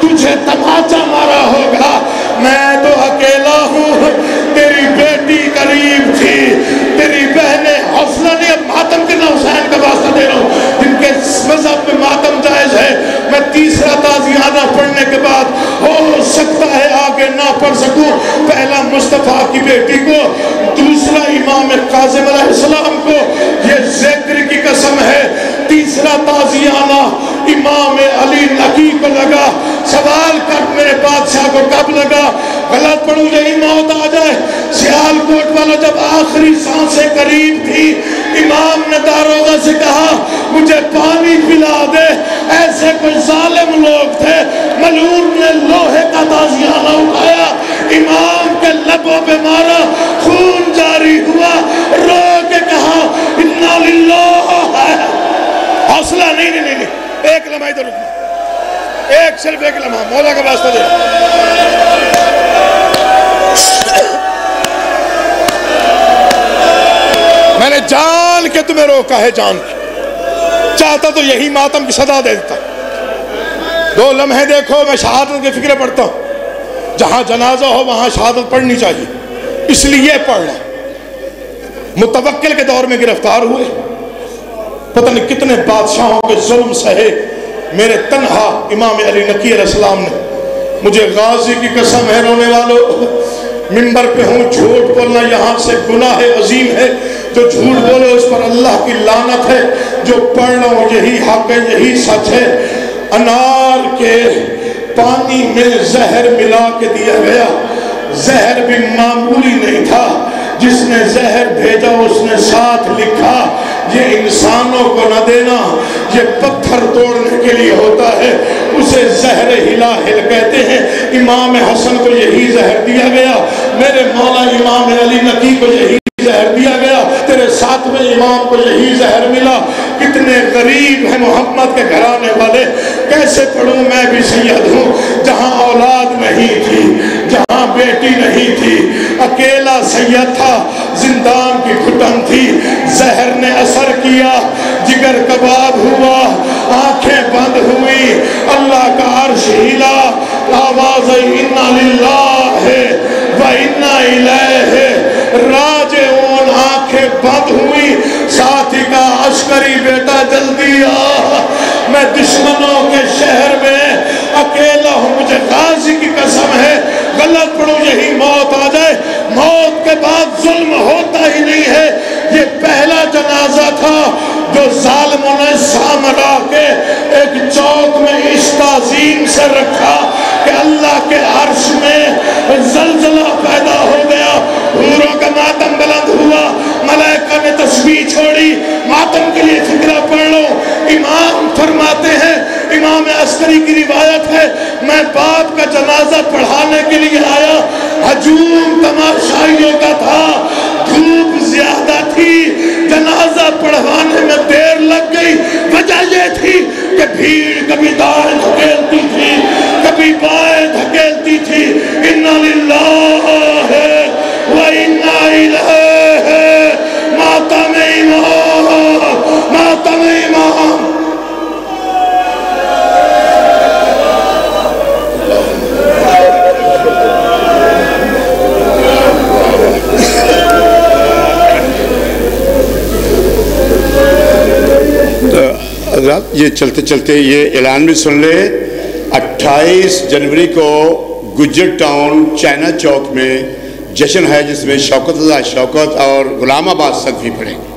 تجھے تماچا مارا ہوگا. میں تو اکیلا ہوں، تیری بیٹی قریب تھی، تیری بہنیں. حوصلہ نہیں، اب ماتم کرنا حسین کا واسطہ دے رہا ہوں جن کے مذہب میں ماتم جائز ہے. میں تیسرا تازیانہ پڑھنے کے بعد ہو سکتا ہے آگے نہ پڑھ سکوں. پہلا مصطفیٰ کی بیٹی کو، دوسرا امام کاظم علیہ السلام کو. یہ ذکر کی قسم ہے. تیسرا تازیانہ امام علی نقی کو لگا. سوال کر میرے بادشاہ کو کب لگا؟ غلط پڑھوں یہی موت آ جائے. سیال کوٹ والا جب آخری سانسیں قریب تھی، امام نے داروغہ سے کہا مجھے پانی پلا دے. ایسے کوئی ظالم لوگ تھے معلوم نے لوہے کا تازیانہ اٹھایا، امام کے لبوں پہ مارا، خون جاری ہوا، رو کے کہا انا للہ ہے۔ حوصلہ نہیں، ایک لمحہ ادھر رکنا، صرف ایک لمحہ، مولا کا واسطہ دے۔ میں نے جان کے تمہیں روکا ہے، جان کے، چاہتا تو یہی ماتم کی صدا دے دیتا۔ 2 لمحے دیکھو، میں شہادت کی فکر پڑھتا ہوں، جہاں جنازہ ہو وہاں شہادت پڑھنی چاہیے، اس لیے پڑھنا۔ متوکل کے دور میں گرفتار ہوئے، پتہ نہیں کتنے بادشاہوں کے ظلم سہے، میرے تنہا امام علی نقی علیہ السلام نے۔ مجھے غازی کی قسم ہے رونے والوں، منبر پہ ہوں، جھوٹ بولنا یہاں سے گناہ عظیم ہے، جو جھوٹ بولے اس پر اللہ کی لعنت ہے، جو پڑھ رہا ہوں یہی حق ہے، یہی سچ ہے۔ انار کے پانی میں زہر ملا کے دیا گیا، زہر بھی معمولی نہیں تھا، جس نے زہر بھیجا اس نے ساتھ لکھا یہ انسانوں کو نہ دینا، یہ پتھر توڑنے کے لیے ہوتا ہے، اسے زہر ہلاہل کہتے ہیں۔ امام حسن کو یہی زہر دیا گیا، میرے مولا امام علی نقی کو یہی زہر دیا گیا، تیرے ساتویں امام کو یہی زہر ملا۔ کتنے غریب ہیں محمد کے گھرانے والے، کیسے پڑھوں میں بھی سید ہوں، جہاں اولاد نہیں تھی، جہاں بیٹی نہیں تھی، اکیلا سید تھا، زندان کی گھٹن تھی، زہر نے اثر کیا، جگر کباب ہوا، آنکھیں بند ہوئی، اللہ کا عرش ہلا، آواز انا للہ و انا الیہ راجعون، آنکھیں بند ہوئی، ساتھی کا عسکری بیٹا جلدی آ، میں دشمنوں کے شہر میں اکیلا ہوں، مجھے غازی کی قسم ہے غلط پڑھوں یہی موت آ جائے۔ موت کے بعد ظلم ہوتا ہی نہیں ہے، یہ پہلا جنازہ تھا جو ظالموں نے سامرا کے ایک چوک میں اس تعظیم سے رکھا کہ اللہ کے عرش میں زلزلہ پیدا ہو گیا، حوروں کا ماتم بلند ہوا، ملائکہ نے تسبیح چھوڑی، ماتم کے لیے فکرہ پڑھ لو۔ امام فرماتے ہیں، امام عسکری کی روایت ہے، میں باپ کا جنازہ پڑھانے کے لیے آیا، ہجوم تماشائیوں کا تھا، دھوپ زیادہ تھی، جنازہ پڑھوانے میں دیر لگ گئی، وجہ یہ تھی کہ بھیڑ کبھی دائیں دھکیلتی تھی، کبھی بائیں دھکیلتی تھی۔ انا للہ و انا الیہ، ماتم امام، ماتم امام۔ یہ چلتے چلتے یہ اعلان بھی سن لے، 28 جنوری کو گجر ٹاؤن چائنا چوک میں جشن ہے، جس میں شوکت اللہ شوکت اور غلام آباد صدفی پڑھیں گے۔